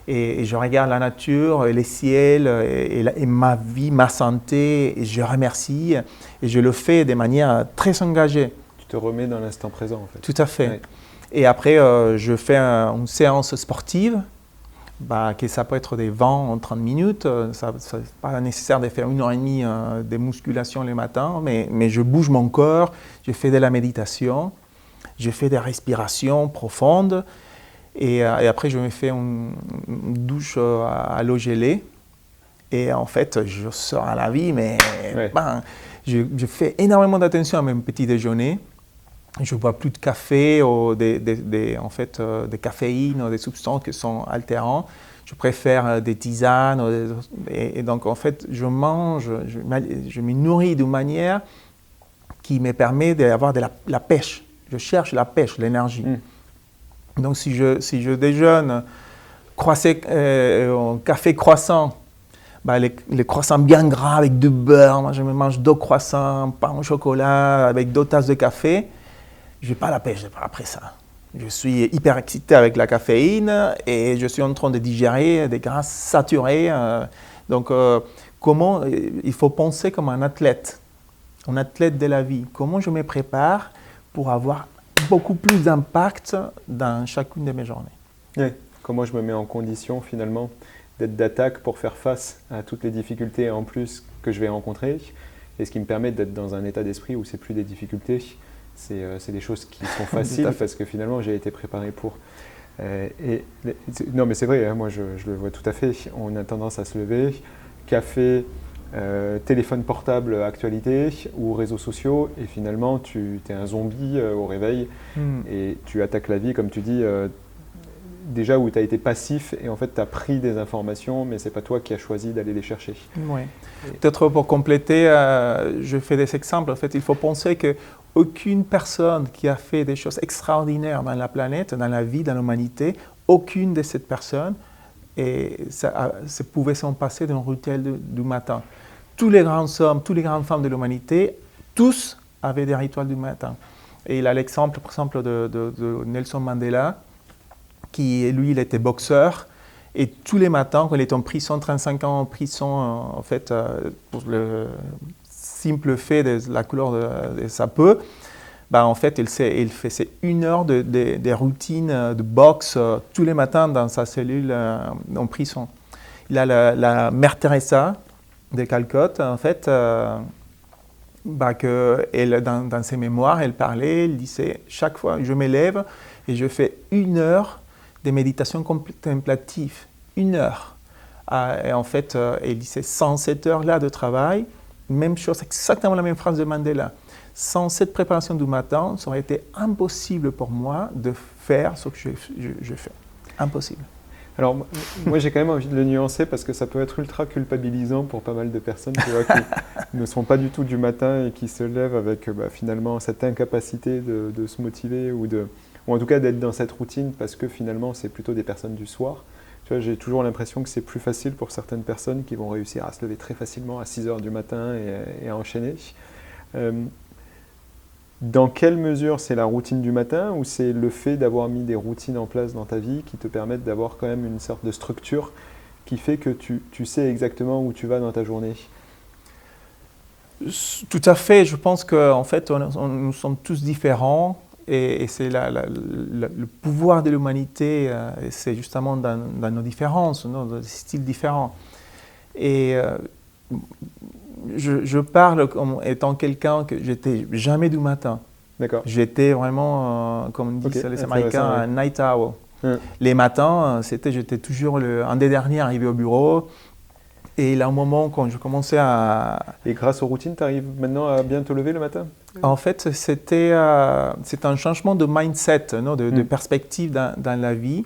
et je regarde la nature, les ciels, et ma vie, ma santé, et je remercie, et je le fais de manière très engagée. Tu te remets dans l'instant présent, en fait. Tout à fait. Ouais. Et après, je fais une séance sportive, que ça peut être des 20 ou 30 minutes. Ce n'est pas nécessaire de faire 1h30 de musculation le matin, mais je bouge mon corps, je fais de la méditation, je fais des respirations profondes. Et après, je me fais une douche à l'eau gelée. Et en fait, je sors à la vie, mais ouais. Je fais énormément d'attention à mon petit déjeuner. Je ne bois plus de café ou des caféines ou des substances qui sont altérantes. Je préfère des tisanes. Et donc, en fait, je mange, je me nourris d'une manière qui me permet d'avoir de la pêche. Je cherche la pêche, l'énergie. Donc, si je déjeune café croissant, les croissants bien gras avec du beurre, moi je me mange 2 croissants, pain au chocolat avec 2 tasses de café, je n'ai pas la pêche après ça. Je suis hyper excité avec la caféine et je suis en train de digérer des gras saturés. Donc, il faut penser comme un athlète de la vie. Comment je me prépare pour avoir beaucoup plus d'impact dans chacune de mes journées. Oui. Comment je me mets en condition finalement d'être d'attaque pour faire face à toutes les difficultés en plus que je vais rencontrer, et ce qui me permet d'être dans un état d'esprit où c'est plus des difficultés, c'est des choses qui sont faciles parce que finalement j'ai été préparé pour. Non mais c'est vrai, hein, moi je le vois tout à fait, on a tendance à se lever, café, téléphone portable, actualité ou réseaux sociaux, et finalement tu es un zombie au réveil et tu attaques la vie comme tu dis. Déjà où tu as été passif et en fait tu as pris des informations mais c'est pas toi qui as choisi d'aller les chercher. Oui. Peut-être pour compléter, je fais des exemples. En fait, il faut penser qu'aucune personne qui a fait des choses extraordinaires dans la planète, dans la vie, dans l'humanité, aucune de ces personnes ça pouvait s'en passer d'un rituel du matin. Tous les grands hommes, toutes les grandes femmes de l'humanité, tous avaient des rituels du matin. Et il a l'exemple, par exemple, de Nelson Mandela, qui, lui, il était boxeur, et tous les matins, quand il était en prison, 35 ans en prison, en fait, pour le simple fait de la couleur de sa peau, en fait, il faisait 1 heure de routine de boxe tous les matins dans sa cellule en prison. Il a la mère Teresa de Calcutta, en fait, dans ses mémoires, elle parlait, elle disait, chaque fois, je me lève et je fais 1 heure de méditation contemplative, 1 heure. Et en fait, il disait, sans cette heure-là de travail, même chose, exactement la même phrase de Mandela. Sans cette préparation du matin, ça aurait été impossible pour moi de faire ce que je fais. Impossible. Alors, moi, j'ai quand même envie de le nuancer parce que ça peut être ultra culpabilisant pour pas mal de personnes tu vois, qui ne sont pas du tout du matin et qui se lèvent avec finalement cette incapacité de se motiver ou en tout cas d'être dans cette routine parce que finalement, c'est plutôt des personnes du soir. Tu vois, j'ai toujours l'impression que c'est plus facile pour certaines personnes qui vont réussir à se lever très facilement à 6 h du matin et à enchaîner. Dans quelle mesure c'est la routine du matin ou c'est le fait d'avoir mis des routines en place dans ta vie qui te permettent d'avoir quand même une sorte de structure qui fait que tu sais exactement où tu vas dans ta journée? Tout à fait. Je pense qu'en fait, nous sommes tous différents Et c'est le pouvoir de l'humanité, c'est justement dans nos différences, dans nos styles différents. Et je parle comme étant quelqu'un que j'étais jamais du matin. D'accord. J'étais vraiment, comme disent les Américains, un night owl. Les matins, j'étais toujours un des derniers arrivé au bureau. Et là, un moment, quand je commençais à... Et grâce aux routines, tu arrives maintenant à bien te lever le matin? En fait, c'est un changement de mindset, de perspective dans la vie,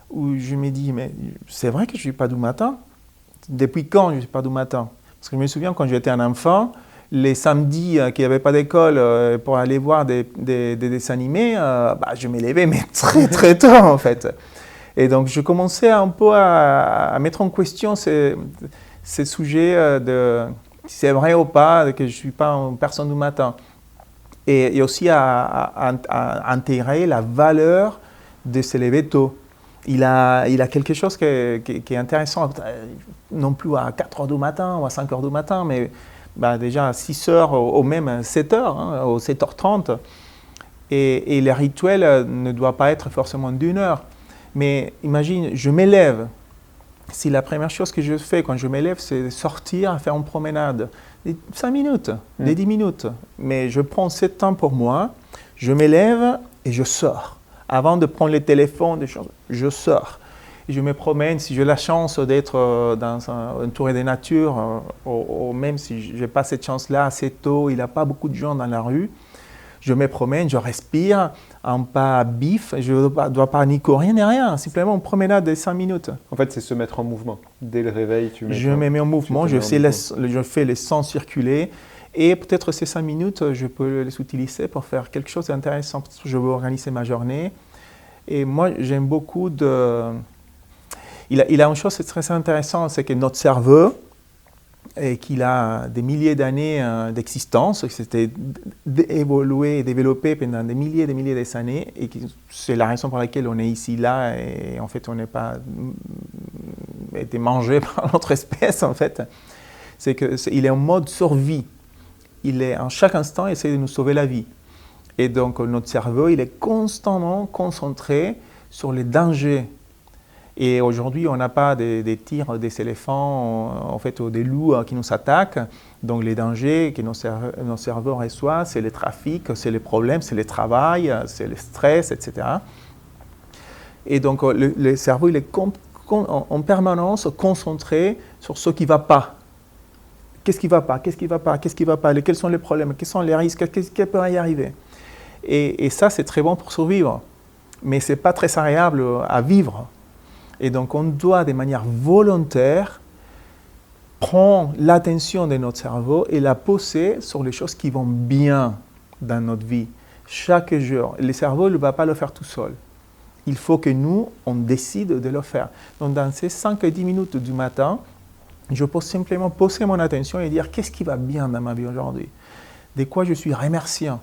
où je me dis, mais c'est vrai que je ne suis pas du matin. Depuis quand je ne suis pas du matin? Parce que je me souviens, quand j'étais un enfant, les samedis qu'il n'y avait pas d'école pour aller voir des dessins animés, je me levais mais très très tôt en fait. Et donc je commençais un peu à mettre en question ces sujets de si c'est vrai ou pas que je ne suis pas une personne du matin. Et aussi à intégrer la valeur de se lever tôt. Il a quelque chose qui est intéressant, non plus à 4 heures du matin ou à 5 heures du matin, mais déjà à 6 heures ou même 7 heures, ou 7h30. Et le rituel ne doit pas être forcément d'1 heure. Mais imagine, je m'élève. Si la première chose que je fais quand je m'élève, c'est sortir, faire une promenade, 5 minutes, 10 minutes. Mais je prends ce temps pour moi, je m'élève et je sors. Avant de prendre le téléphone, je sors. Et je me promène, si j'ai la chance d'être entouré de nature, ou même si je n'ai pas cette chance-là assez tôt, il n'y a pas beaucoup de gens dans la rue, je me promène, je respire, un pas bif, je ne dois pas ni courir ni rien, simplement une promenade de 5 minutes. En fait, c'est se mettre en mouvement. Dès le réveil, je me mets en mouvement, je fais les sons circuler. Et peut-être ces 5 minutes, je peux les utiliser pour faire quelque chose d'intéressant. Je veux organiser ma journée. Et moi, j'aime beaucoup Il a une chose très intéressante, c'est que notre cerveau, et qu'il a des milliers d'années d'existence, que c'était évolué et développé pendant des milliers d'années, et c'est la raison pour laquelle on est ici, là, et en fait, on n'est pas été mangé par notre espèce, en fait. C'est qu'il est en mode survie. Il est en chaque instant essaie de nous sauver la vie. Et donc notre cerveau, il est constamment concentré sur les dangers. Et aujourd'hui, on n'a pas des tirs des éléphants, en fait, ou des loups qui nous attaquent. Donc les dangers que nos cerveaux reçoivent, c'est le trafic, c'est les problèmes, c'est le travail, c'est le stress, etc. Et donc le cerveau, il est en permanence concentré sur ce qui ne va pas. Qu'est-ce qui ne va pas? Qu'est-ce qui ne va pas? Qu'est-ce qui ne va pas? Quels sont les problèmes? Quels sont les risques? Qu'est-ce qui peut y arriver? Et ça, c'est très bon pour survivre. Mais ce n'est pas très agréable à vivre. Et donc, on doit, de manière volontaire, prendre l'attention de notre cerveau et la poser sur les choses qui vont bien dans notre vie. Chaque jour. Le cerveau ne va pas le faire tout seul. Il faut que nous, on décide de le faire. Donc, dans ces 5 à 10 minutes du matin, je peux simplement poser mon attention et dire qu'est-ce qui va bien dans ma vie aujourd'hui, de quoi je suis remerciant,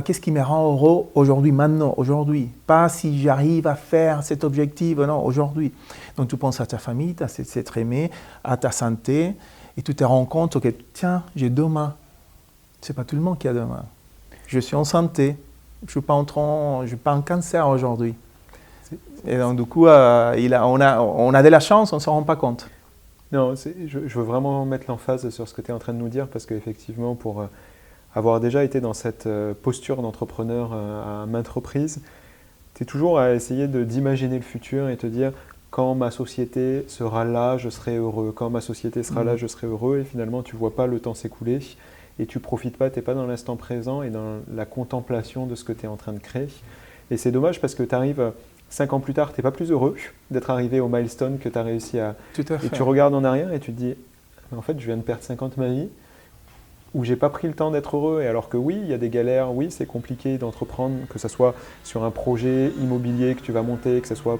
qu'est-ce qui me rend heureux aujourd'hui, maintenant, aujourd'hui, pas si j'arrive à faire cet objectif, non, aujourd'hui. Donc tu penses à ta famille, à cet aimé, à ta santé, et tu te rends compte que tiens, j'ai demain. C'est pas tout le monde qui a demain. Je suis en santé, je ne suis pas en cancer aujourd'hui. Et donc du coup, on a de la chance, on ne s'en rend pas compte. Non, je veux vraiment mettre l'emphase sur ce que tu es en train de nous dire, parce qu'effectivement, pour avoir déjà été dans cette posture d'entrepreneur à maintes reprises, tu es toujours à essayer d'imaginer le futur et te dire quand ma société sera là, je serai heureux, quand ma société sera là, je serai heureux, et finalement tu ne vois pas le temps s'écouler et tu ne profites pas, tu n'es pas dans l'instant présent et dans la contemplation de ce que tu es en train de créer. Et c'est dommage parce que tu arrives 5 ans plus tard, tu n'es pas plus heureux d'être arrivé au milestone que tu as réussi à… Tout à fait. Et tu regardes en arrière et tu te dis, en fait, je viens de perdre 5 ans de ma vie où j'ai pas pris le temps d'être heureux. Et alors que oui, il y a des galères, oui, c'est compliqué d'entreprendre, que ce soit sur un projet immobilier que tu vas monter, que ce soit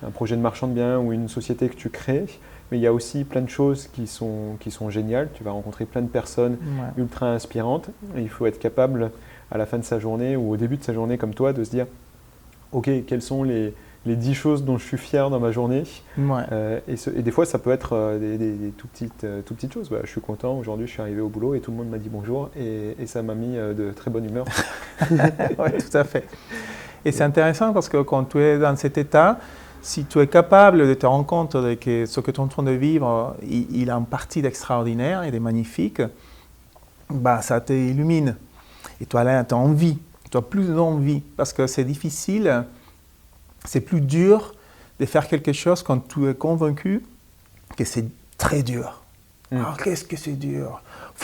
un projet de marchand de biens ou une société que tu crées. Mais il y a aussi plein de choses qui sont géniales. Tu vas rencontrer plein de personnes ultra inspirantes. Et il faut être capable, à la fin de sa journée ou au début de sa journée comme toi, de se dire ok, quelles sont les les 10 choses dont je suis fier dans ma journée. Ouais. Et des fois, ça peut être des tout petites choses. Bah, je suis content, aujourd'hui je suis arrivé au boulot et tout le monde m'a dit bonjour et ça m'a mis de très bonne humeur. Oui, tout à fait. Et c'est intéressant parce que quand tu es dans cet état, si tu es capable de te rendre compte que ce que tu es en train de vivre, il a une partie d'extraordinaire et de magnifique, bah, ça t'illumine. Et toi, là, tu as envie, tu as plus d'envie parce que c'est difficile, c'est plus dur de faire quelque chose quand tu es convaincu que c'est très dur. Alors, qu'est-ce que c'est dur?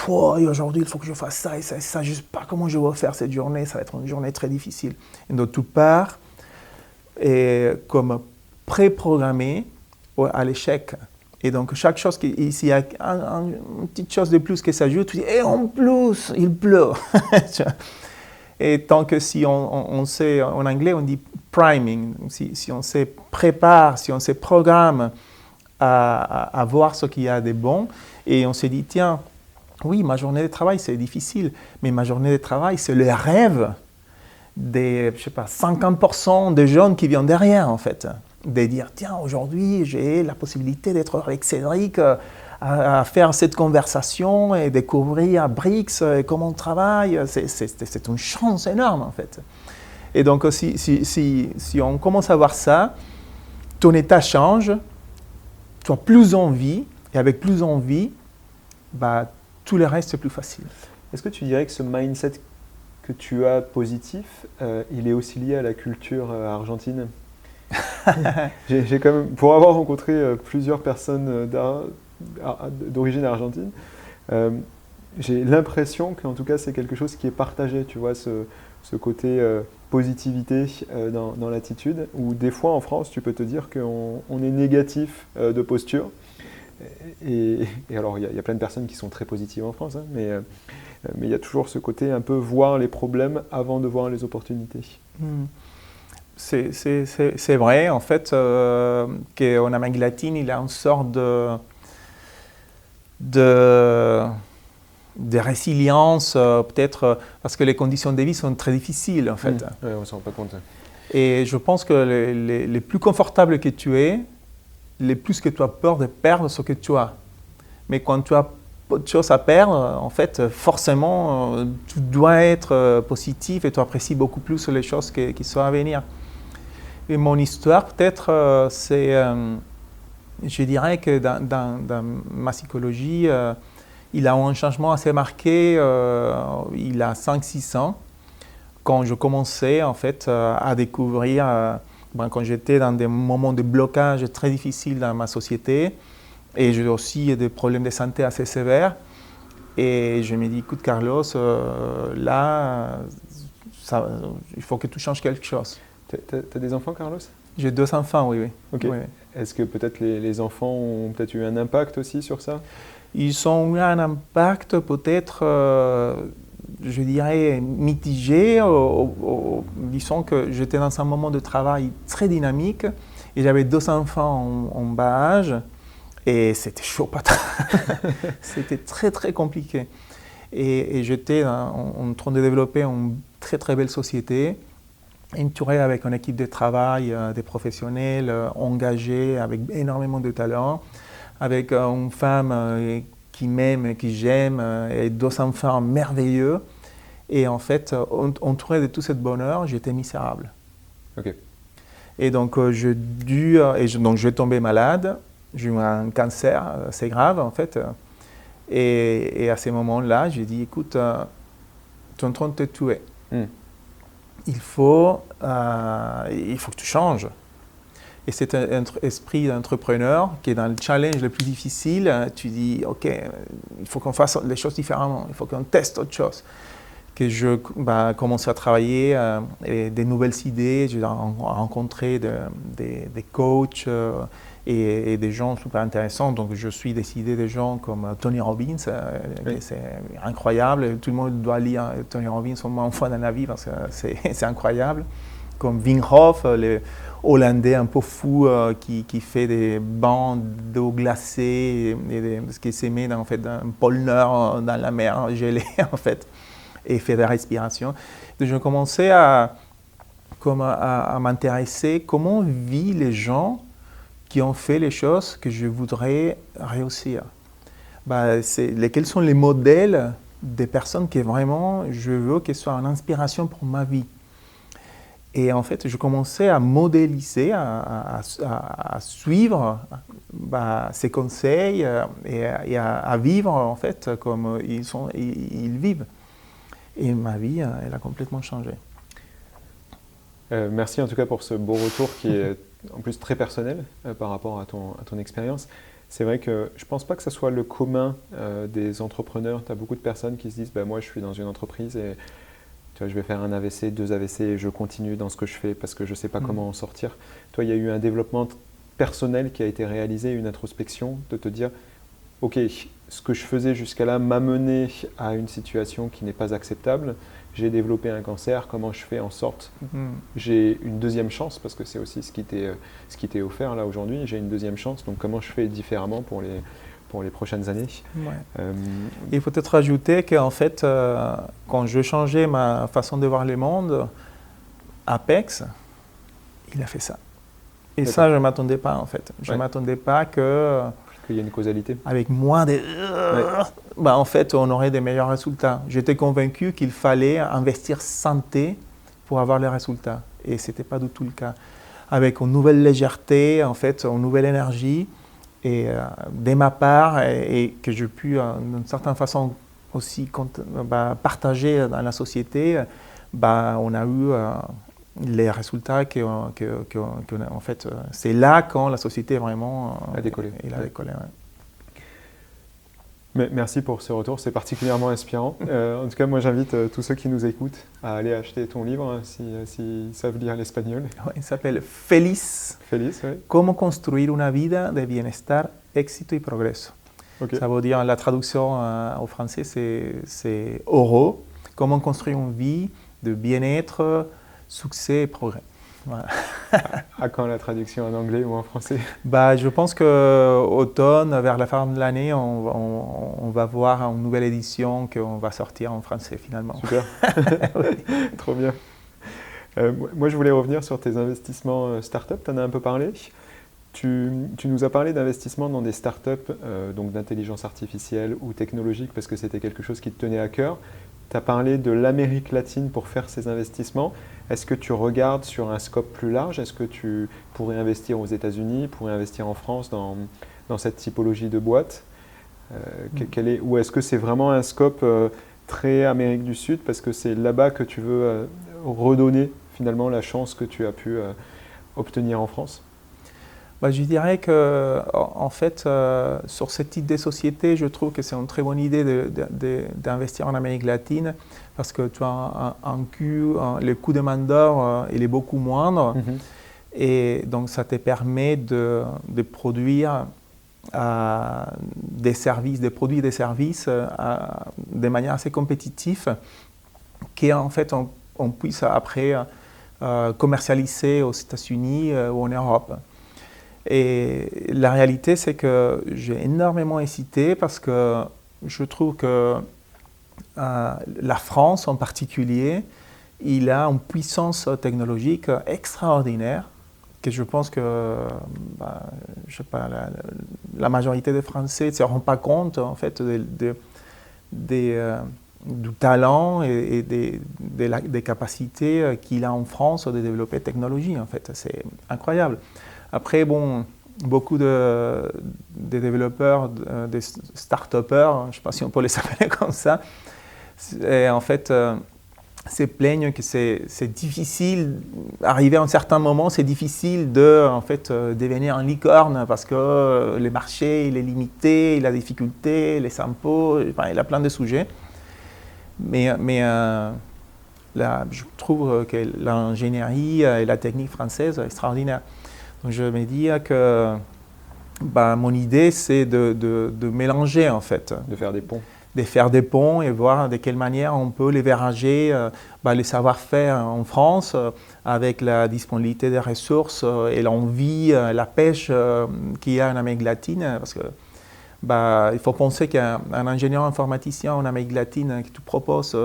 Et aujourd'hui, il faut que je fasse ça et ça et ça. Je ne sais pas comment je vais faire cette journée. Ça va être une journée très difficile. Et donc, tu pars comme préprogrammé à l'échec. Et donc, chaque chose, s'il y a une petite chose de plus qui s'ajoute, tu dis, et en plus, il pleut. Et tant que si on sait, en anglais, on dit priming, si on se prépare, si on se programme à voir ce qu'il y a de bon, et on se dit, tiens, oui, ma journée de travail, c'est difficile, mais ma journée de travail, c'est le rêve des, je sais pas, 50% des jeunes qui viennent derrière, en fait. De dire, tiens, aujourd'hui, j'ai la possibilité d'être avec Cédric, à faire cette conversation et découvrir Brix et comment on travaille. C'est une chance énorme, en fait. Et donc, si on commence à voir ça, ton état change, tu as plus envie, et avec plus envie, bah, tout le reste, c'est plus facile. Est-ce que tu dirais que ce mindset que tu as positif, il est aussi lié à la culture argentine? J'ai quand même, pour avoir rencontré plusieurs personnes d'origine argentine, j'ai l'impression qu'en tout cas c'est quelque chose qui est partagé, tu vois, ce côté positivité dans l'attitude, où des fois en France tu peux te dire qu'on est négatif de posture, et alors il y a plein de personnes qui sont très positives en France, hein, mais il y a toujours ce côté un peu voir les problèmes avant de voir les opportunités. C'est vrai, en fait, qu'en Amérique latine, il y a une sorte de résilience, peut-être parce que les conditions de vie sont très difficiles, en fait. Oui, on ne s'en rend pas compte. Et je pense que les plus confortables que tu es, les plus que tu as peur de perdre ce que tu as. Mais quand tu as peu de choses à perdre, en fait, forcément, tu dois être positif et tu apprécies beaucoup plus les choses qui sont à venir. Et mon histoire, peut-être, c'est, je dirais que dans ma psychologie, il a eu un changement assez marqué il a 5-6 ans, quand je commençais en fait à découvrir, quand j'étais dans des moments de blocage très difficiles dans ma société, et j'ai aussi des problèmes de santé assez sévères. Et je me dis, écoute Carlos, là, il faut que tu changes quelque chose. T'as des enfants, Carlos? J'ai 2 enfants, oui. Okay. Oui. Est-ce que peut-être les enfants ont peut-être eu un impact aussi sur ça? Ils ont eu un impact peut-être, je dirais, mitigé. Disons que j'étais dans un moment de travail très dynamique et j'avais 2 enfants en bas âge et c'était chaud patate. C'était très très compliqué. Et j'étais en train de développer une très très belle société, entouré avec une équipe de travail, des professionnels engagés, avec énormément de talent, avec une femme qui m'aime, qui j'aime, et 2 enfants merveilleux. Et en fait, entouré de tout ce bonheur, j'étais misérable. Okay. Et donc, donc, je suis tombé malade. J'ai eu un cancer assez grave, en fait. Et à ce moment-là, j'ai dit, écoute, tu es en train de te tuer. Il faut que tu changes. Et c'est un esprit d'entrepreneur qui est dans le challenge le plus difficile. Tu dis, OK, il faut qu'on fasse les choses différemment, il faut qu'on teste autre chose. Que je commence à travailler des nouvelles idées, j'ai rencontré des coachs et des gens super intéressants. Donc je suis des idées des gens comme Tony Robbins, c'est incroyable. Tout le monde doit lire Tony Robbins au moins une fois dans la vie parce que c'est incroyable. Comme Wim Hof, le Hollandais un peu fou qui fait des bancs d'eau glacée et ce qui se met en fait un pôle Nord dans la mer gelée en fait et fait des respirations. Donc je commençais à à m'intéresser comment vivent les gens qui ont fait les choses que je voudrais réussir. Quels sont les modèles des personnes que vraiment je veux qu'elles soient une inspiration pour ma vie. Et en fait, je commençais à modéliser, à suivre ces conseils et à vivre en fait comme ils vivent. Et ma vie, elle a complètement changé. Merci en tout cas pour ce beau retour qui est en plus très personnel par rapport à ton expérience. C'est vrai que je ne pense pas que ce soit le commun des entrepreneurs. Tu as beaucoup de personnes qui se disent moi je suis dans une entreprise et tu vois, je vais faire un AVC, 2 AVC et je continue dans ce que je fais parce que je ne sais pas comment en sortir. Toi, il y a eu un développement personnel qui a été réalisé, une introspection de te dire ok, ce que je faisais jusqu'à là m'a mené à une situation qui n'est pas acceptable. J'ai développé un cancer, comment je fais en sorte j'ai une deuxième chance, parce que c'est aussi ce qui t'est offert là aujourd'hui, j'ai une deuxième chance, donc comment je fais différemment pour les prochaines années. Il faut peut-être ajouter qu'en fait, quand je changeais ma façon de voir le monde, Apex, il a fait ça. Et ça, je ne m'attendais pas en fait. Je ne m'attendais pas qu'il y ait une causalité. Avec moins de... en fait, on aurait des meilleurs résultats. J'étais convaincu qu'il fallait investir santé pour avoir les résultats. Et ce n'était pas du tout le cas. Avec une nouvelle légèreté, en fait, une nouvelle énergie, et de ma part, et que j'ai pu, d'une certaine façon, aussi partager dans la société, on a eu les résultats en fait, c'est là quand la société vraiment a décollé. Il a décollé. Mais merci pour ce retour, c'est particulièrement inspirant. En tout cas, moi j'invite tous ceux qui nous écoutent à aller acheter ton livre s'ils savent lire l'espagnol. Il s'appelle Feliz. Feliz, oui. Comment construire una vida de bienestar, éxito y progreso. Okay. Ça veut dire, la traduction au français, c'est heureux. Comment construire une vie de bien-être, succès et progrès. Voilà. À quand la traduction en anglais ou en français? Je pense qu'automne, vers la fin de l'année, on va voir une nouvelle édition qu'on va sortir en français finalement. Super, trop bien. Moi, je voulais revenir sur tes investissements start-up, tu en as un peu parlé. Tu nous as parlé d'investissements dans des start-up, donc d'intelligence artificielle ou technologique, parce que c'était quelque chose qui te tenait à cœur. Tu as parlé de l'Amérique latine pour faire ces investissements. Est-ce que tu regardes sur un scope plus large? Est-ce que tu pourrais investir aux États-Unis, pourrais investir en France dans cette typologie de boîte? Ou est-ce que c'est vraiment un scope très Amérique du Sud parce que c'est là-bas que tu veux redonner finalement la chance que tu as pu obtenir en France? Je dirais que, en fait, sur ce type de société, je trouve que c'est une très bonne idée d'investir en Amérique latine parce que tu as le coût de main-d'œuvre il est beaucoup moindre et donc ça te permet de produire des produits et des services de manière assez compétitive qu'en fait on puisse après commercialiser aux États-Unis ou en Europe. Et la réalité, c'est que j'ai énormément hésité parce que je trouve que la France en particulier, il a une puissance technologique extraordinaire que je pense que je sais pas, la majorité des Français ne se rendent pas compte en fait du talent et des capacités qu'il a en France de développer technologie. En fait, c'est incroyable. Après, beaucoup de développeurs, des start-upers, je ne sais pas si on peut les appeler comme ça, en fait, se plaignent que c'est difficile, arrivé à un certain moment, c'est difficile de devenir un licorne parce que le marché il est limité, il a des difficultés, les impôts, il a plein de sujets. Mais je trouve que l'ingénierie et la technique française est extraordinaire. Donc je me dis que mon idée, c'est de mélanger en fait. De faire des ponts. De faire des ponts et voir de quelle manière on peut leverager les savoir-faire en France avec la disponibilité des ressources et l'envie, la pêche qu'il y a en Amérique latine. Parce que il faut penser qu'un ingénieur informaticien en Amérique latine qui te propose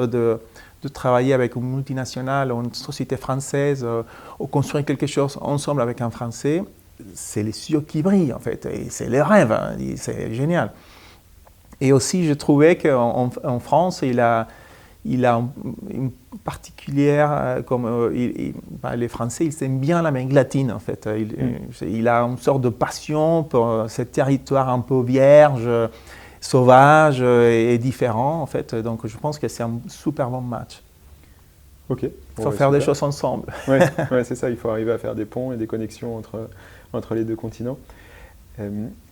de travailler avec une multinationale ou une société française ou construire quelque chose ensemble avec un Français, c'est les yeux qui brillent en fait, et c'est le rêve, hein, c'est génial. Et aussi, je trouvais qu'en France, il a une particulière, comme les Français, ils aiment bien l'Amérique latine en fait. Il a une sorte de passion pour ce territoire un peu vierge, sauvage et différent en fait. Donc je pense que c'est un super bon match. Ok. Il faut faire des choses ensemble. Ouais, c'est ça, il faut arriver à faire des ponts et des connexions entre les deux continents.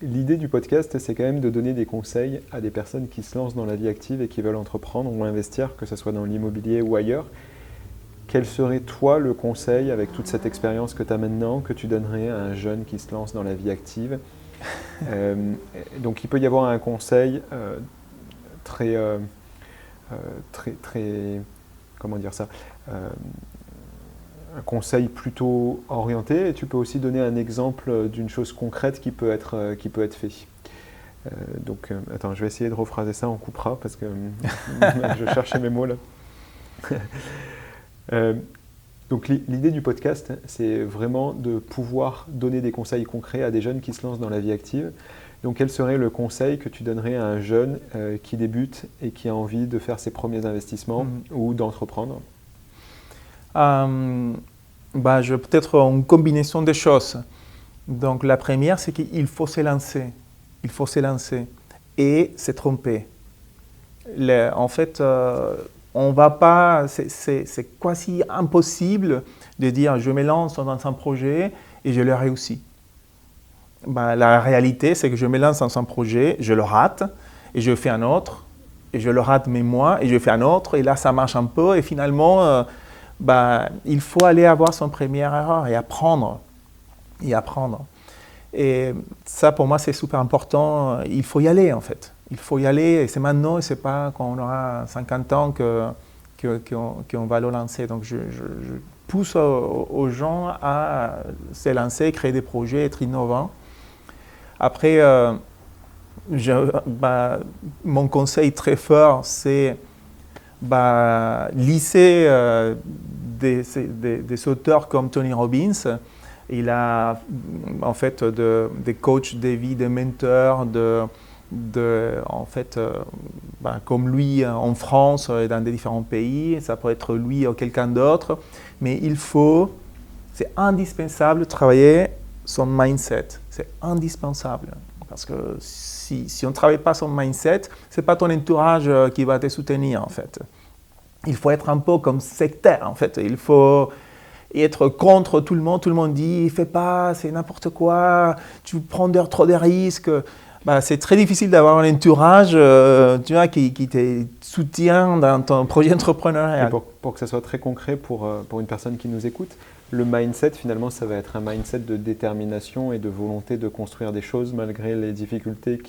L'idée du podcast, c'est quand même de donner des conseils à des personnes qui se lancent dans la vie active et qui veulent entreprendre ou investir, que ce soit dans l'immobilier ou ailleurs. Quel serait, toi, le conseil, avec toute cette expérience que tu as maintenant, que tu donnerais à un jeune qui se lance dans la vie active? Donc, il peut y avoir un conseil très, comment dire ça, un conseil plutôt orienté, et tu peux aussi donner un exemple d'une chose concrète qui peut être fait. Donc, attends, je vais essayer de rephraser ça, on coupera parce que je cherchais mes mots là. Donc l'idée du podcast, c'est vraiment de pouvoir donner des conseils concrets à des jeunes qui se lancent dans la vie active. Donc quel serait le conseil que tu donnerais à un jeune qui débute et qui a envie de faire ses premiers investissements ou d'entreprendre? Peut-être une combinaison de choses. Donc la première, c'est qu'il faut se lancer. Il faut se lancer et se tromper. En fait, on va pas, c'est quasi impossible de dire je me lance dans un projet et je le réussis. La réalité, c'est que je me lance dans un projet, je le rate et je fais un autre, et je le rate mais moi, et je fais un autre, et là ça marche un peu, et finalement, il faut aller avoir son première erreur et apprendre. Et ça, pour moi, c'est super important. Il faut y aller, en fait. Il faut y aller, et c'est maintenant, et c'est pas quand on aura 50 ans qu'on va le lancer. Donc, je pousse aux gens à se lancer, créer des projets, être innovants. Après, mon conseil très fort, c'est lisser des auteurs comme Tony Robbins. Il a en fait des coachs de vie, des mentors, comme lui en France et dans des différents pays. Ça peut être lui ou quelqu'un d'autre. Mais c'est indispensable de travailler son mindset. C'est indispensable. Parce que si on ne travaille pas son mindset, ce n'est pas ton entourage qui va te soutenir en fait. Il faut être un peu comme sectaire en fait. Il faut être contre tout le monde. Tout le monde dit « fais pas, c'est n'importe quoi, tu prends trop de risques ». C'est très difficile d'avoir un entourage qui te soutient dans ton projet entrepreneurial. Et pour que ça soit très concret pour une personne qui nous écoute, le mindset, finalement, ça va être un mindset de détermination et de volonté de construire des choses malgré les difficultés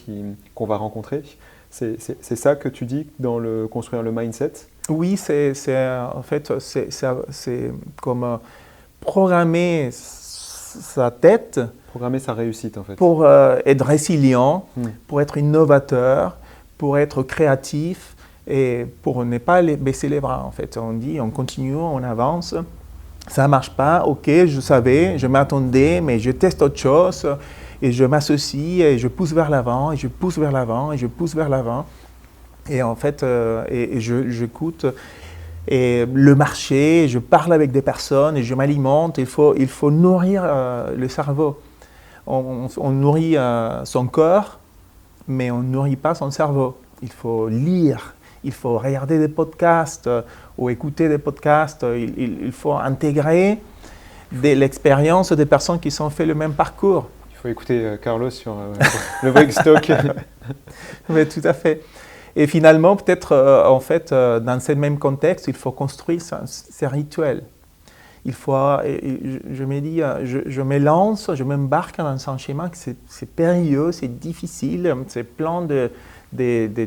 qu'on va rencontrer. C'est ça que tu dis dans construire le mindset? Oui, c'est comme programmer sa tête. Programmer sa réussite, en fait. Pour être résilient, pour être innovateur, pour être créatif et pour ne pas baisser les bras, en fait. On dit, on continue, on avance. Ça ne marche pas, ok, je savais, je m'attendais, mais je teste autre chose et je m'associe et je pousse vers l'avant et je pousse vers l'avant et je pousse vers l'avant. Et en fait, j'écoute le marché, je parle avec des personnes et je m'alimente. Il faut nourrir le cerveau. On nourrit son corps, mais on ne nourrit pas son cerveau. Il faut lire. Il faut regarder des podcasts ou écouter des podcasts. Il faut intégrer l'expérience des personnes qui ont fait le même parcours. Il faut écouter Carlos sur le Brickstock. Oui, tout à fait. Et finalement, peut-être, dans ce même contexte, il faut construire ces rituels. Je me dis, je me lance, je m'embarque dans un schéma que c'est périlleux, c'est difficile, c'est plein de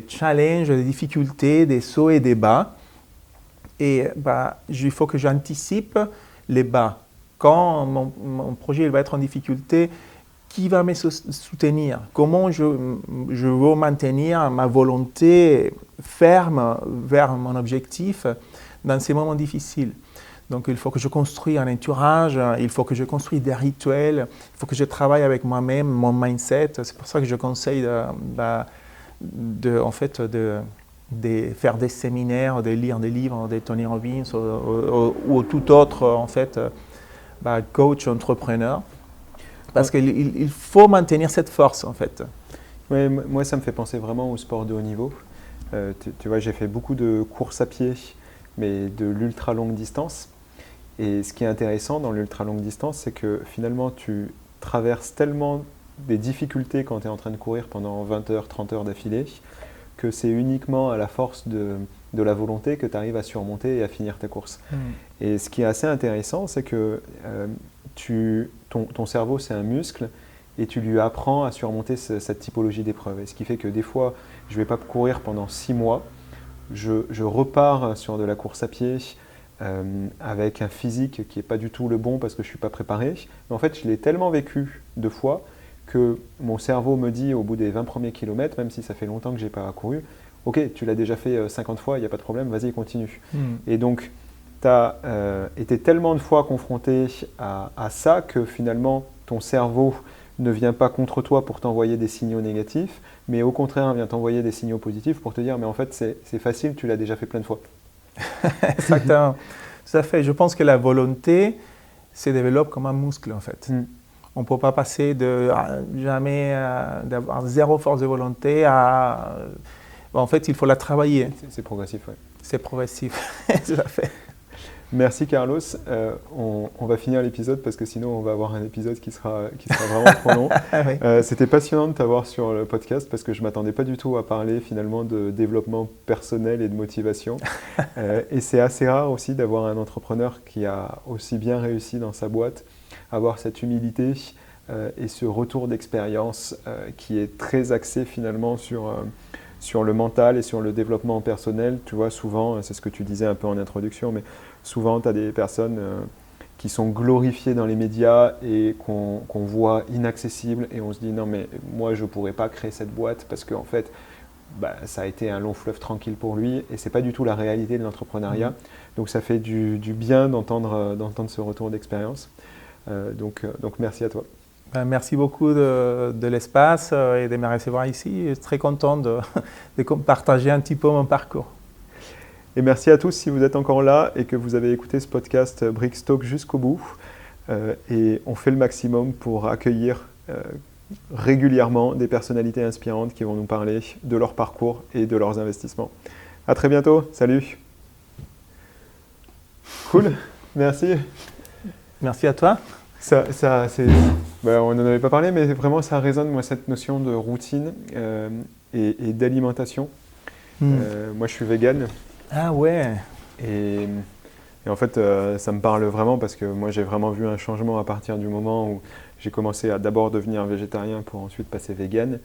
challenges, des difficultés, des sauts et des bas. Et il faut que j'anticipe les bas. Quand mon projet va être en difficulté, qui va me soutenir? Comment je veux maintenir ma volonté ferme vers mon objectif? dans ces moments difficiles. Donc il faut que je construise un entourage, il faut que je construise des rituels, il faut que je travaille avec moi-même, mon mindset. C'est pour ça que je conseille de faire des séminaires, de lire des livres de Tony Robbins ou tout autre coach entrepreneur. Parce qu'il faut maintenir cette force en fait. Ouais, moi ça me fait penser vraiment au sport de haut niveau. Tu vois, j'ai fait beaucoup de courses à pied, mais de l'ultra longue distance. Et ce qui est intéressant dans l'ultra longue distance, c'est que finalement tu traverses tellement des difficultés quand tu es en train de courir pendant 20 heures, 30 heures d'affilée, que c'est uniquement à la force de la volonté que tu arrives à surmonter et à finir ta course. Et ce qui est assez intéressant, c'est que ton cerveau, c'est un muscle et tu lui apprends à surmonter cette typologie d'épreuves. Et ce qui fait que des fois, je ne vais pas courir pendant 6 mois, je repars sur de la course à pied avec un physique qui n'est pas du tout le bon parce que je ne suis pas préparé. Mais en fait, je l'ai tellement vécu 2 fois que mon cerveau me dit au bout des 20 premiers kilomètres, même si ça fait longtemps que je n'ai pas couru, ok, tu l'as déjà fait 50 fois, il n'y a pas de problème, vas-y, continue. Et donc, tu as été tellement de fois confronté à ça que finalement, ton cerveau ne vient pas contre toi pour t'envoyer des signaux négatifs, mais au contraire, vient t'envoyer des signaux positifs pour te dire, mais en fait, c'est facile, tu l'as déjà fait plein de fois. Exactement, tout à fait. Je pense que la volonté se développe comme un muscle en fait. On ne peut pas passer d'avoir zéro force de volonté à... En fait, il faut la travailler. C'est progressif, oui. C'est progressif, tout à fait. Merci Carlos. On va finir l'épisode parce que sinon on va avoir un épisode qui sera vraiment trop long. Oui. C'était passionnant de t'avoir sur le podcast parce que je ne m'attendais pas du tout à parler finalement de développement personnel et de motivation. Et c'est assez rare aussi d'avoir un entrepreneur qui a aussi bien réussi dans sa boîte, avoir cette humilité et ce retour d'expérience qui est très axé finalement sur le mental et sur le développement personnel. Tu vois, souvent, c'est ce que tu disais un peu en introduction, mais souvent, tu as des personnes qui sont glorifiées dans les médias et qu'on voit inaccessibles et on se dit non mais moi je ne pourrais pas créer cette boîte parce qu'en fait ça a été un long fleuve tranquille pour lui et ce n'est pas du tout la réalité de l'entrepreneuriat. Donc ça fait du bien d'entendre ce retour d'expérience. Donc merci à toi. Merci beaucoup de l'espace et de me recevoir ici. Je suis très content de partager un petit peu mon parcours. Et merci à tous si vous êtes encore là et que vous avez écouté ce podcast Brickstock jusqu'au bout. Et on fait le maximum pour accueillir régulièrement des personnalités inspirantes qui vont nous parler de leur parcours et de leurs investissements. À très bientôt. Salut. Cool. Merci. Merci à toi. On n'en avait pas parlé, mais vraiment ça résonne, moi, cette notion de routine et d'alimentation. Moi, je suis vegan. Ah ouais. Et en fait, ça me parle vraiment parce que moi, j'ai vraiment vu un changement à partir du moment où j'ai commencé à d'abord devenir végétarien pour ensuite passer vegan.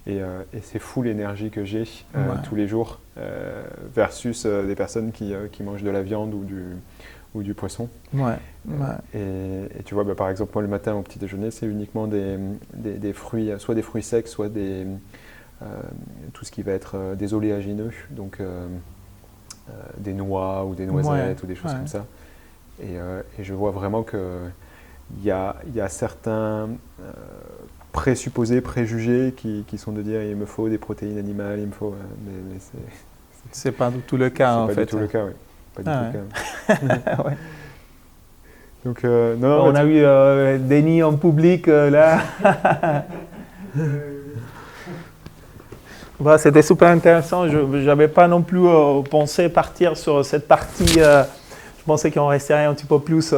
Et c'est fou l'énergie que j'ai tous les jours versus des personnes qui mangent de la viande ou du poisson. Et tu vois, par exemple, moi, le matin au petit déjeuner, c'est uniquement des fruits, soit des fruits secs, soit tout ce qui va être des oléagineux. Donc, des noix ou des noisettes ou des choses comme ça. Et je vois vraiment qu'il y a certains présupposés, préjugés qui sont de dire il me faut des protéines animales, il me faut... mais c'est pas du tout le cas en fait. C'est pas du tout le cas, oui. Pas du tout le cas. Ouais. Donc, on a eu Denis en public là. C'était super intéressant. Je n'avais pas non plus pensé partir sur cette partie. Je pensais qu'on resterait un petit peu plus